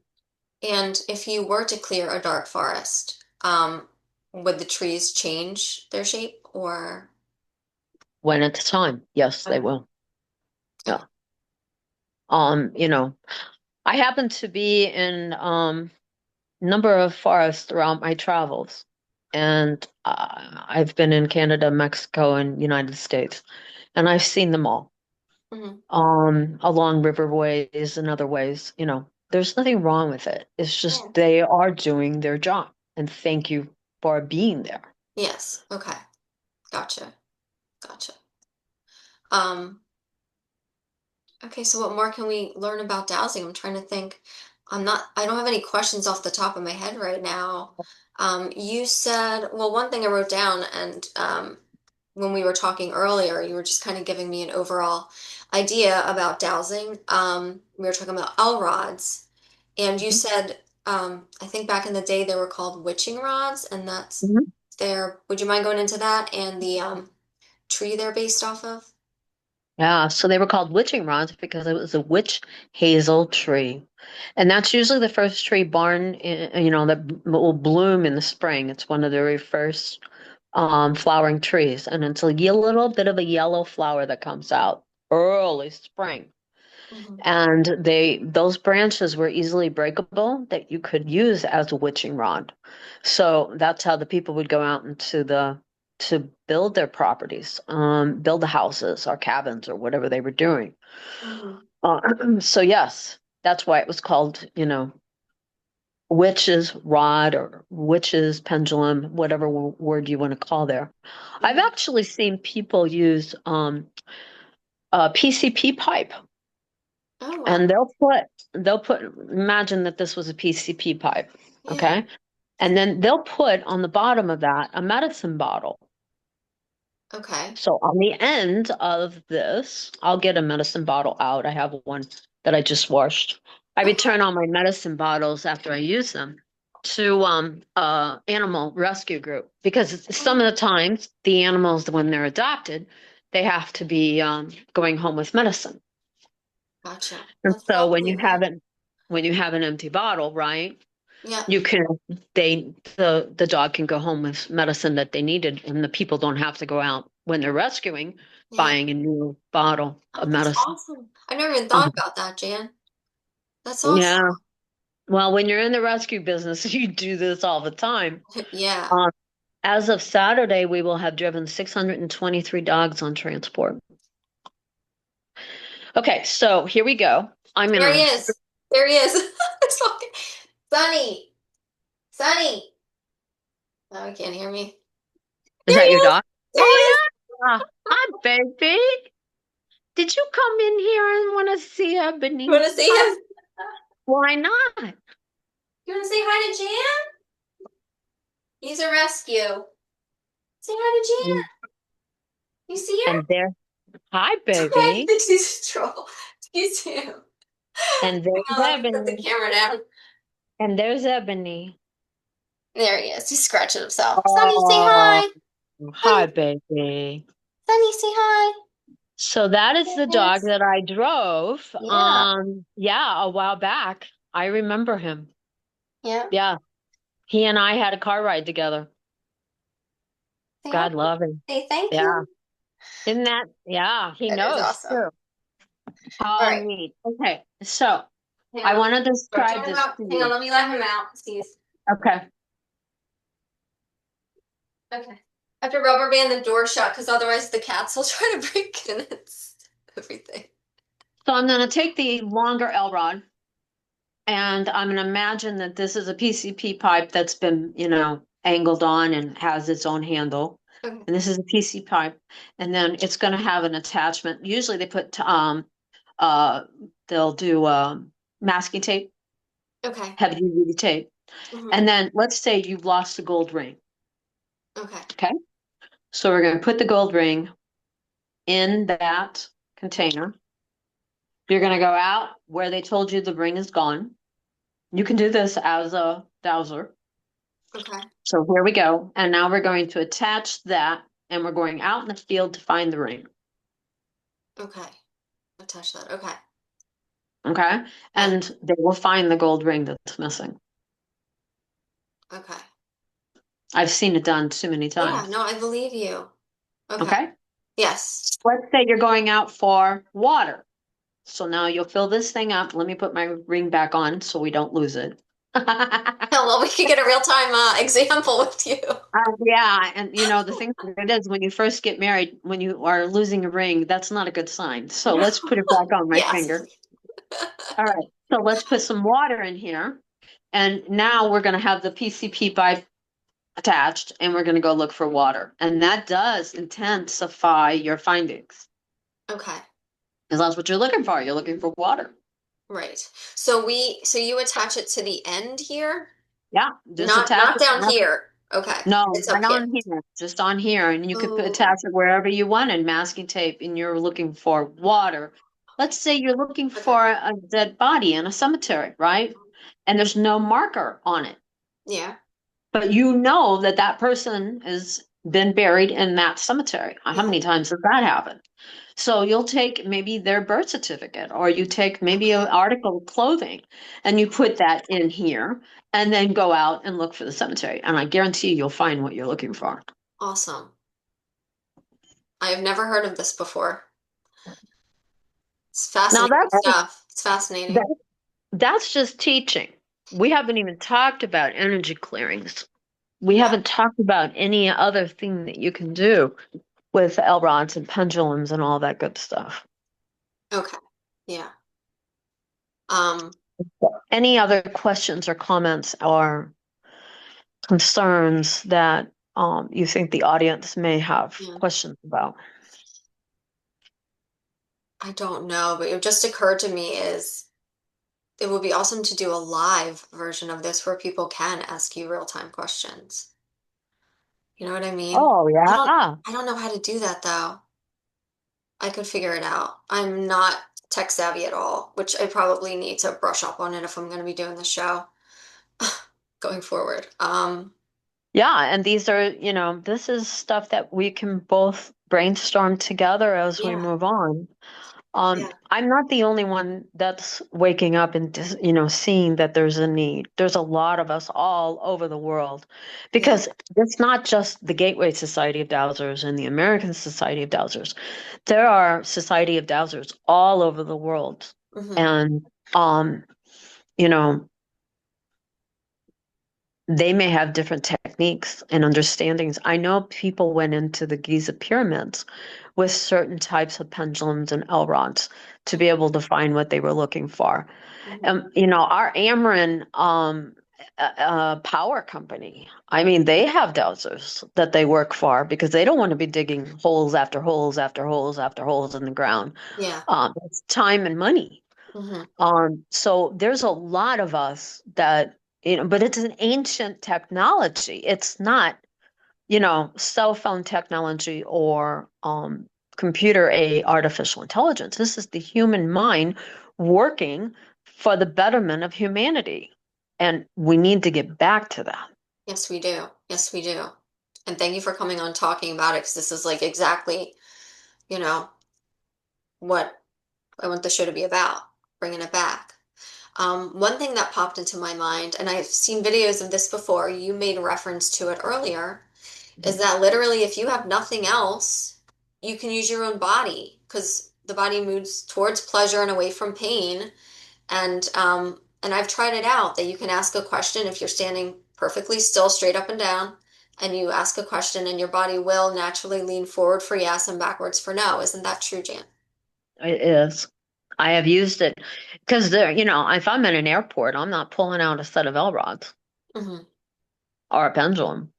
And if you were to clear a dark forest, would the trees change their shape or when it's time. Yes, they okay. will. Okay. Yeah. I happen to be in number of forests throughout my travels. And I've been in Canada, Mexico, and United States, and I've seen them all. Mm-hmm. Along riverways and other ways, there's nothing wrong with it. It's Yeah. just they are doing their job. And thank you for being there. Yes. Okay. Gotcha. Gotcha. Um, okay, so what more can we learn about dowsing? I'm trying to think. I don't have any questions off the top of my head right now. You said, well, one thing I wrote down, and when we were talking earlier, you were just kind of giving me an overall idea about dowsing. We were talking about L rods, and you Mhm. said, I think back in the day they were called witching rods, and that's Mhm. their, would you mind going into that and the tree they're based off of? Yeah, so they were called witching rods because it was a witch hazel tree. And that's usually the first tree born that will bloom in the spring. It's one of the very first flowering trees. And it's a little bit of a yellow flower that comes out early spring. Hmm. And those branches were easily breakable that you could use as a witching rod. So that's how the people would go out into the to build their properties, build the houses or cabins or whatever they were doing. Hmm. So yes, that's why it was called, witch's rod or witch's pendulum, whatever word you want to call there. I've Hmm. actually seen people use a PCP pipe. Oh, wow. And they'll put imagine that this was a PCP pipe, Yeah. okay? And then they'll put on the bottom of that a medicine bottle. Okay. So on the end of this, I'll get a medicine bottle out. I have one that I just washed. I Okay. return all my medicine bottles after I use them to animal rescue group because some of the times the animals when they're adopted, they have to be going home with medicine. Gotcha. And That's so probably right. when you have an empty bottle, right? Yeah. You can the dog can go home with medicine that they needed, and the people don't have to go out when they're rescuing Yeah. buying a new bottle Oh, of that's medicine. awesome. I never even thought Um, about that, Jan. That's awesome. yeah. Well, when you're in the rescue business, you do this all the time. Yeah. Um, as of Saturday, we will have driven 623 dogs on transport. Okay, so here we go. I'm There he gonna. is. There he is. It's fucking Sunny. Sunny. Oh, he can't hear me. Is There he that your is. dog? There he is. Oh yeah. Hi, baby. Did you come in here and want to see You Ebony? want to see Hi. him? Why not? You want to say hi to Jan? He's a rescue. Say hi to And, Jan. You see her? and there, hi, I baby. think she's a troll. You too. Hang And there's on, let me put the Ebony. camera down. And there's Ebony. There he is. He's scratching himself. Sunny, say Oh, hi. hi, Sunny, baby. Sunny, say hi. So that is There the he dog is. that I drove. Yeah. Yeah, a while back. I remember him. Yeah. Yeah, he and I had a car ride together. Say hi. God love him. Say thank Yeah. you. Isn't that? Yeah, he That is knows awesome. too. All How right. neat. Okay, so Hang I on. want to Don't describe turn him this out. to Hang on. you. Let me let him out. See. Okay. Okay. I have to rubber band the door shut because otherwise the cats will try to break in and everything. So I'm going to take the longer L rod and I'm going to imagine that this is a PCP pipe that's been, angled on and has its own handle. Okay. And this is a PC pipe. And then it's going to have an attachment. Usually they put, uh, they'll do masking tape, Okay. heavy duty tape. Hmm. And then let's say you've lost the gold ring. Okay. Okay. So we're going to put the gold ring in that container. You're going to go out where they told you the ring is gone. You can do this as a dowser. Okay. So here we go. And now we're going to attach that and we're going out in the field to find the ring. Okay. Attach that. Okay. Okay. Okay. And they will find the gold ring that's missing. Okay. I've seen it done too many Yeah. times. No, I believe you. Okay. Okay. Yes. Let's say you're going out for water. So now you'll fill this thing up. Let me put my ring back on so we don't lose it. Well, we could get a real-time example with you. Yeah, and the thing that it is when you first get married, when you are losing a ring, that's not a good sign. So No. let's put it back on my Yes, finger. please. All right. So let's put some water in here. And now we're going to have the PCP pipe attached and we're going to go look for water. And that does intensify your findings Okay. because that's what you're looking for. You're looking for water. Right. So you attach it to the end here? Yeah, just attach Not it. down here. Okay. No, It's up right here. on here, just on here. And you could Oh, attach it wherever you want in masking tape and you're looking for water. Let's say you're looking okay. for a dead body in a cemetery, right? And there's no marker on it. Yeah. But you know that that person has been buried in that cemetery. How Yeah. many times has that happened? So you'll take maybe their birth certificate or you take maybe an Okay. article of clothing and you put that in here and then go out and look for the cemetery. And I guarantee you'll find what you're looking for. Awesome. I have never heard of this before. It's Now fascinating stuff. It's fascinating. that that's just teaching. We haven't even talked about energy clearings. We Yeah. haven't talked about any other thing that you can do with L rods and pendulums and all that good stuff. Okay. Yeah. Um, Any other questions or comments or concerns that you think the audience may have yeah. questions about? I don't know, but it just occurred to me is it would be awesome to do a live version of this where people can ask you real-time questions. You know what I mean? Oh, I don't yeah. I don't know how to do that though. I could figure it out. I'm not tech savvy at all, which I probably need to brush up on it if I'm going to be doing the show going forward. Yeah, and these are, this is stuff that we can both brainstorm together as we Yeah, move on. yeah, I'm not the only one that's waking up and seeing that there's a need. There's a lot of us all over the world, yeah. because it's not just the Gateway Society of Dowsers and the American Society of Dowsers. There are Society of Dowsers all over the world, Hmm. and um, you know, they may have different techniques and understandings. I know people went into the Giza pyramids with certain types of pendulums and L rods to be able to find what they were looking for. Hmm. Our Ameren power company, I mean, they have dowsers that they work for because they don't want to be digging holes after holes after holes after holes in the ground. Yeah. It's time and money. Hmm. So there's a lot of us that, but it's an ancient technology. It's not, cell phone technology or computer a artificial intelligence. This is the human mind working for the betterment of humanity. And we need to get back to that. Yes, we do. Yes, we do. And thank you for coming on talking about it because this is like exactly, you know, what I want the show to be about, bringing it back. One thing that popped into my mind, and I've seen videos of this before, you made reference to it earlier, is Mhm. that literally if you have nothing else, you can use your own body because the body moves towards pleasure and away from pain. And I've tried it out that you can ask a question if you're standing perfectly still, straight up and down, and you ask a question and your body will naturally lean forward for yes and backwards for no. Isn't that true, Jan? It is. I have used it because if I'm in an airport, I'm not pulling out a set of L rods Hmm. or a pendulum.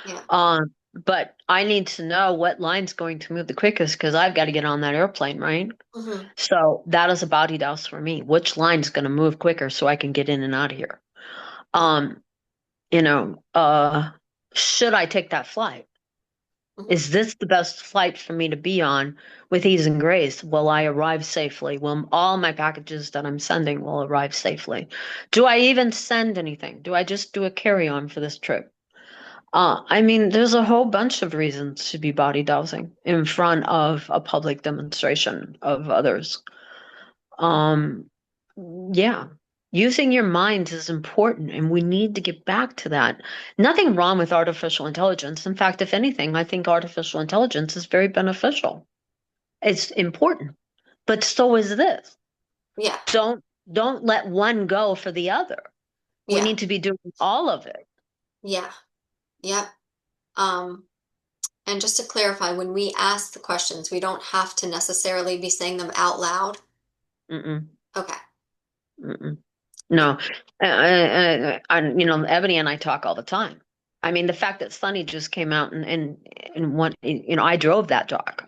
Yeah. But I need to know what line's going to move the quickest because I've got to get on that airplane, right? Hmm. So that is a body douse for me. Which line's going to move quicker so I can get in and out of here? Yeah. Um, you know, uh, should I take that flight? Hmm. Is this the best flight for me to be on with ease and grace? Will I arrive safely? Will all my packages that I'm sending will arrive safely? Do I even send anything? Do I just do a carry-on for this trip? I mean, there's a whole bunch of reasons to be body dowsing in front of a public demonstration of others. Um, yeah, using your minds is important, and we need to get back to that. Nothing wrong with artificial intelligence. In fact, if anything, I think artificial intelligence is very beneficial. It's important, but so is this. Yeah. Don't let one go for the other. We Yeah. need to be doing all of it. Yeah. Yeah. Um, and just to clarify, when we ask the questions, we don't have to necessarily be saying them out loud. Mm-mm, Okay. mm-mm. Yeah. No, Ebony and I talk all the time. I mean, the fact that Sunny just came out and what, I drove that dog.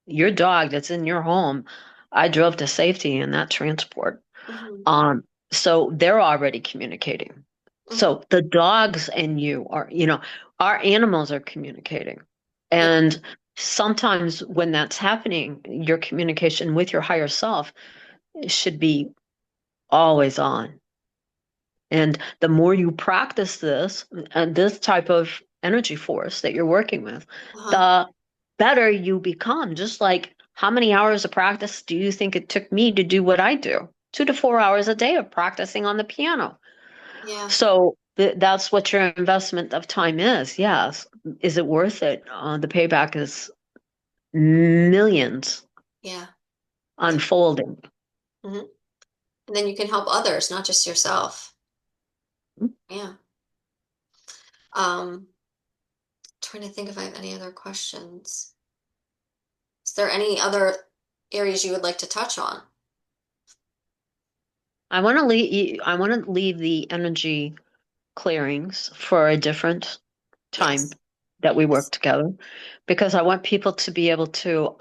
Your dog that's in your home, I drove to safety in that transport. Hmm. Um, so they're already communicating. Hmm. So the dogs and you are, our animals are communicating. Yeah. And sometimes when that's happening, your communication with your higher self should be always on. And the more you practice this and this type of energy force that you're working with, Uh-huh. the better you become. Just like how many hours of practice do you think it took me to do what I do? 2 to 4 hours a day of practicing on the piano. Yeah. So that's what your investment of time is. Yes. Is it worth it? The payback is millions Yeah. Yeah. unfolding. Hmm. And then you can help others, not just yourself. Yeah. Trying to think if I have any other questions. Is there any other areas you would like to touch on? I want to leave the energy clearings for a different time Yes. that we work Yes. together because I want people to be able to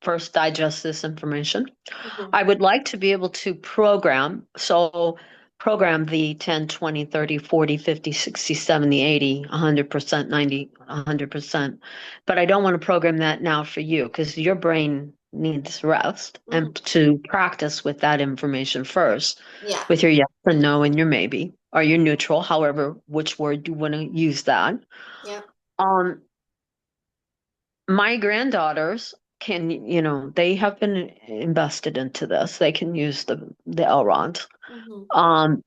first digest this information. Hmm. I would like to be able to program the 10, 20, 30, 40, 50, 60, 70, 80, 100%, 90, 100%. But I don't want to program that now for you because your brain needs rest Hmm. and to practice with that information first Yeah. with your yes and no and your maybe or your neutral, however, which word you want to use that. Yeah. Um, my granddaughters can, they have been invested into this. They can use the Elrond. Hmm. Um,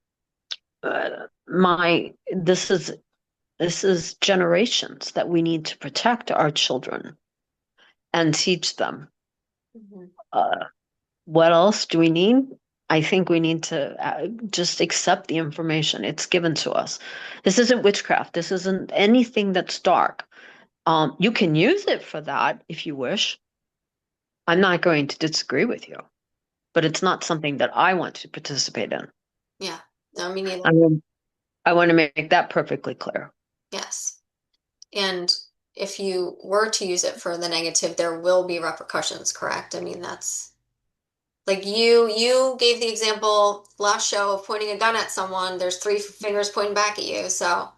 my this is generations that we need to protect our children and teach them. Hmm. Uh, what else do we need? I think we need to just accept the information. It's given to us. This isn't witchcraft. This isn't anything that's dark. You can use it for that if you wish. I'm not going to disagree with you, but it's not something that I want to participate in. Yeah. No, me neither. I mean, I want to make that perfectly clear. Yes. And if you were to use it for the negative, there will be repercussions, correct? I mean, that's like you gave the example last show of pointing a gun at someone. There's three fingers pointing back at you. So,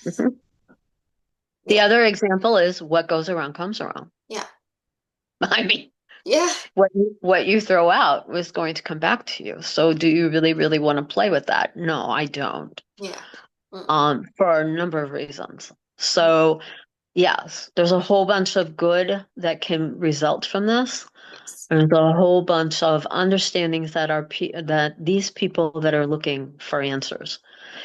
Mhm. The yeah. other example is what goes around comes around. Yeah. I mean, Yeah. what you throw out is going to come back to you. So do you really, really want to play with that? No, I don't. Yeah. Mm-mm. For a number of reasons. So yes, there's a whole bunch of good that can result from this. Yes. There's a whole bunch of understandings that these people that are looking for answers.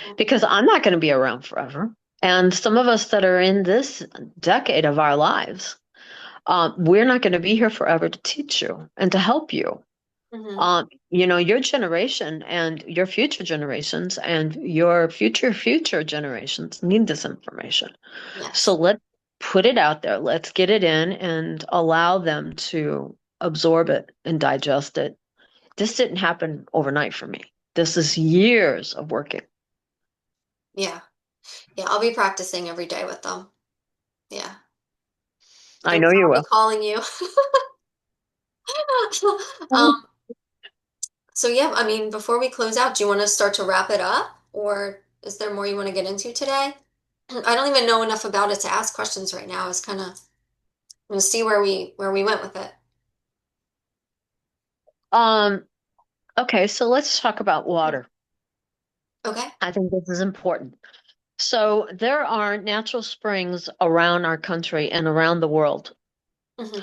Mm-hmm. Because I'm not going to be around forever. And some of us that are in this decade of our lives, we're not going to be here forever to teach you and to help you. Mm-hmm. Your generation and your future generations and your future generations need this information. So Yes. let's put it out there. Let's get it in and allow them to absorb it and digest it. This didn't happen overnight for me. This is years of working. Yeah. Yeah. I'll be practicing every day with them. Yeah. I I'm know sure you I'll be will. calling you. Um, so yeah, I mean, before we close out, do you want to start to wrap it up, or is there more you want to get into today? I don't even know enough about it to ask questions right now. It's kind of I'm gonna see where we went with it. Um, okay, so let's talk about water. Okay. I think this is important. So there are natural springs around our country and around the world Hmm.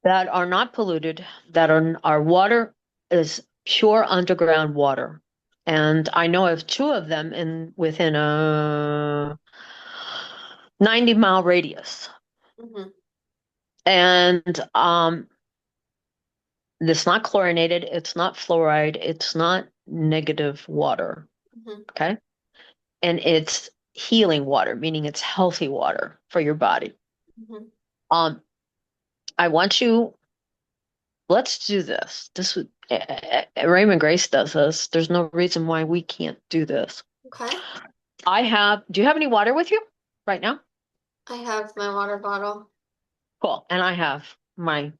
that are not polluted, that are our water is pure underground water. And I know of two of them within a 90-mile radius. Hmm. And it's not chlorinated, it's not fluoride, it's not negative water. Hmm. Okay. And it's healing water, meaning it's healthy water for your body. Hmm. Um, I want you, let's do this. Raymond Grace does this. There's no reason why we can't do this. Okay. Do you have any water with you right now? I have my water bottle. Cool. And I have my,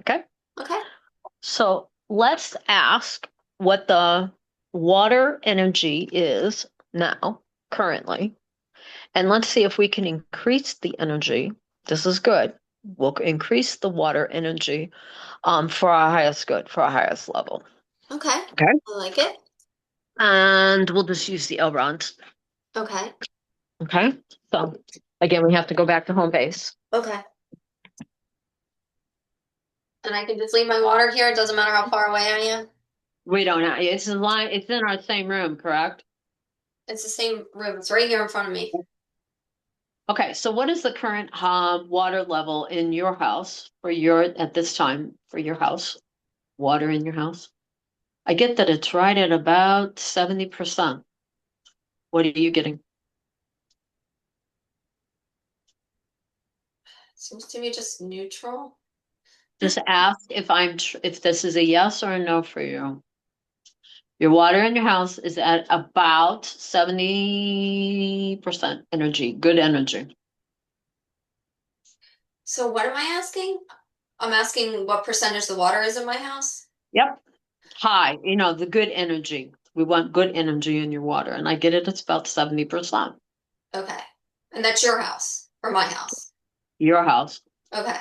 okay. Okay. So let's ask what the water energy is now, currently. And let's see if we can increase the energy. This is good. We'll increase the water energy for our highest good, for our highest level. Okay. Okay. I like it. And we'll just use the Elrond. Okay. Okay. So again, we have to go back to home base. Okay. And I can just leave my water here. It doesn't matter how far away I am. We don't have, it's in our same room, correct? It's the same room. It's right here in front of me. Okay, so what is the current water level in your house at this time for your house? Water in your house? I get that it's right at about 70%. What are you getting? Seems to be just neutral. Just ask if this is a yes or a no for you. Your water in your house is at about 70% energy, good energy. So what am I asking? I'm asking what percentage the water is in my house. Yep. High, the good energy. We want good energy in your water. And I get it, it's about 70%. Okay. And that's your house or my house. Your house. Okay.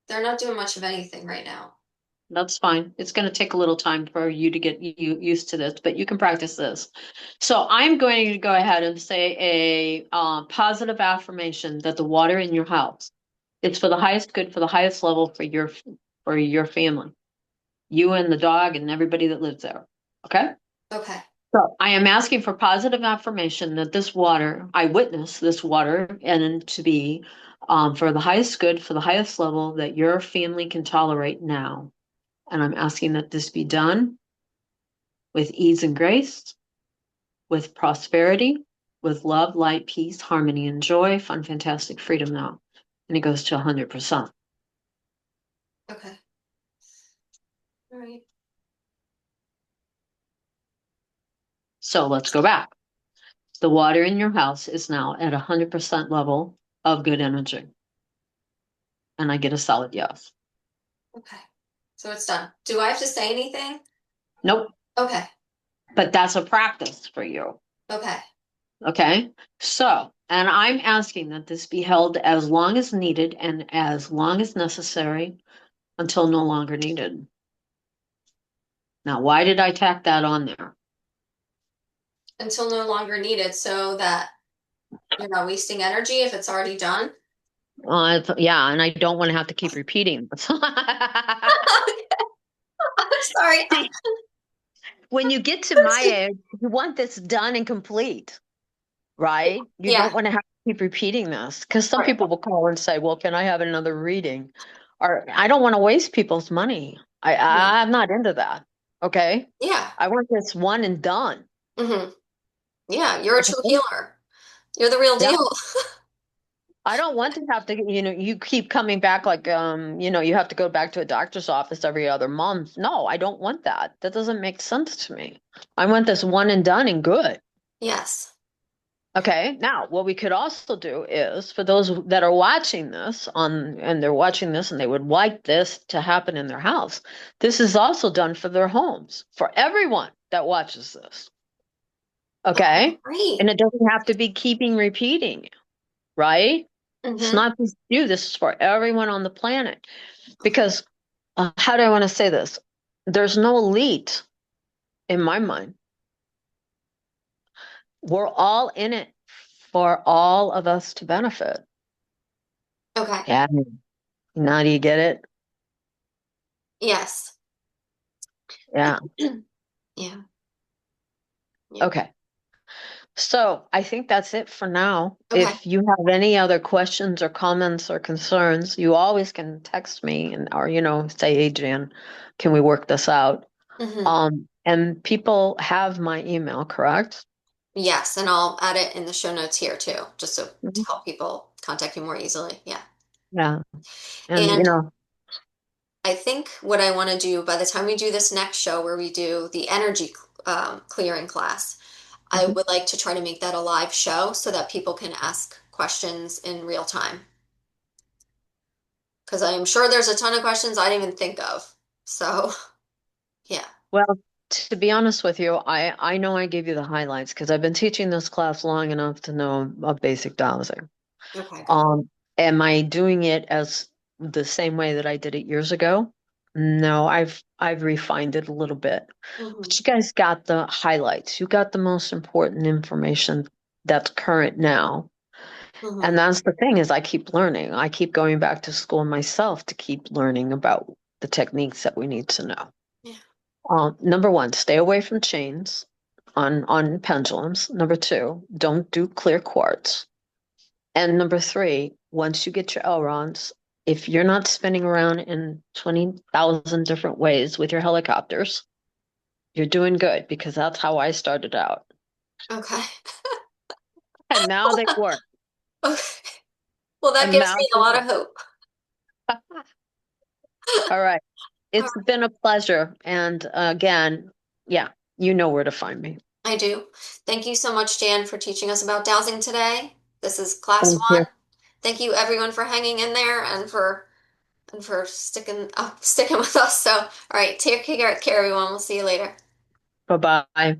They're not doing much of anything right now. That's fine. It's going to take a little time for you to get used to this, but you can practice this. So I'm going to go ahead and say a positive affirmation that the water in your house, it's for the highest good, for the highest level for your family, you and the dog and everybody that lives there. Okay. Okay. So I am asking for positive affirmation that this water, I witness this water and to be for the highest good, for the highest level that your family can tolerate now. And I'm asking that this be done with ease and grace, with prosperity, with love, light, peace, harmony, and joy, fun, fantastic freedom now. And it goes to 100%. Okay. All right. So let's go back. The water in your house is now at 100% level of good energy. And I get a solid yes. Okay. So it's done. Do I have to say anything? Nope. Okay. But that's a practice for you. Okay. Okay. So, and I'm asking that this be held as long as needed and as long as necessary until no longer needed. Now, why did I tack that on there? Until no longer needed so that you're not wasting energy if it's already done. Yeah, and I don't want to have to keep repeating this. I'm sorry. See, when you get to my age, you want this done and complete, right? You Yeah. don't want to have to keep repeating this because some Right. people will call and say, "Well, can I have another reading?" Or I don't want to waste people's money. Mhm. I'm not into that. Okay, Yeah. I want this one and done. Hmm. Yeah. You're a true Okay? healer. You're the real Yeah. deal. I don't want to have to, you keep coming back like, you have to go back to a doctor's office every other month. No, I don't want that. That doesn't make sense to me. I want this one and done and good. Yes. Okay. Now, what we could also do is for those that are watching this and they're watching this and they would like this to happen in their house, this is also done for their homes, for everyone that watches this. Oh, Okay. great. And it doesn't have to be keeping repeating, right? It's Hmm. not just you, this is for everyone on the planet. Because how do I want to say this? There's no elite in my mind. We're all in it for all of us to benefit. Okay. Yeah. Now do you get it? Yes. Yeah. Yeah. Yeah. Okay. So I think that's it for now. Okay. If you have any other questions or comments or concerns, you always can text me and or say, hey Jan, can we work this out? Hmm. And people have my email, correct? Yes. And I'll add it in the show notes here too, just so to Mhm. help people contact you more easily. Yeah. Yeah. And And I think what I want to do by the time we do this next show where we do the energy clearing class, I mhm. would like to try to make that a live show so that people can ask questions in real time. Because I'm sure there's a ton of questions I didn't even think of. So, yeah. Well, to be honest with you, I know I gave you the highlights because I've been teaching this class long enough to know a basic dowsing. Okay, good. Um, am I doing it as the same way that I did it years ago? No, I've refined it a little bit. Hmm. But you guys got the highlights. You got the most important information that's current now. Hmm. And that's the thing is I keep learning. I keep going back to school myself to keep learning about the techniques that we need to know. Yeah. Number one, stay away from chains on pendulums. Number two, don't do clear quartz. And number three, once you get your Elrons, if you're not spinning around in 20,000 different ways with your helicopters, you're doing good because that's how I started out. Okay. And now they work. Okay. Well, that And gives now me a they lot of work. hope. All right. All It's right. been a pleasure. And again, yeah, you know where to find me. I do. Thank you so much, Jan, for teaching us about dowsing today. This is class Thank you. one. Thank you, everyone, for hanging in there and for and for sticking with us. So, all right, take care, everyone. We'll see you later. Bye bye.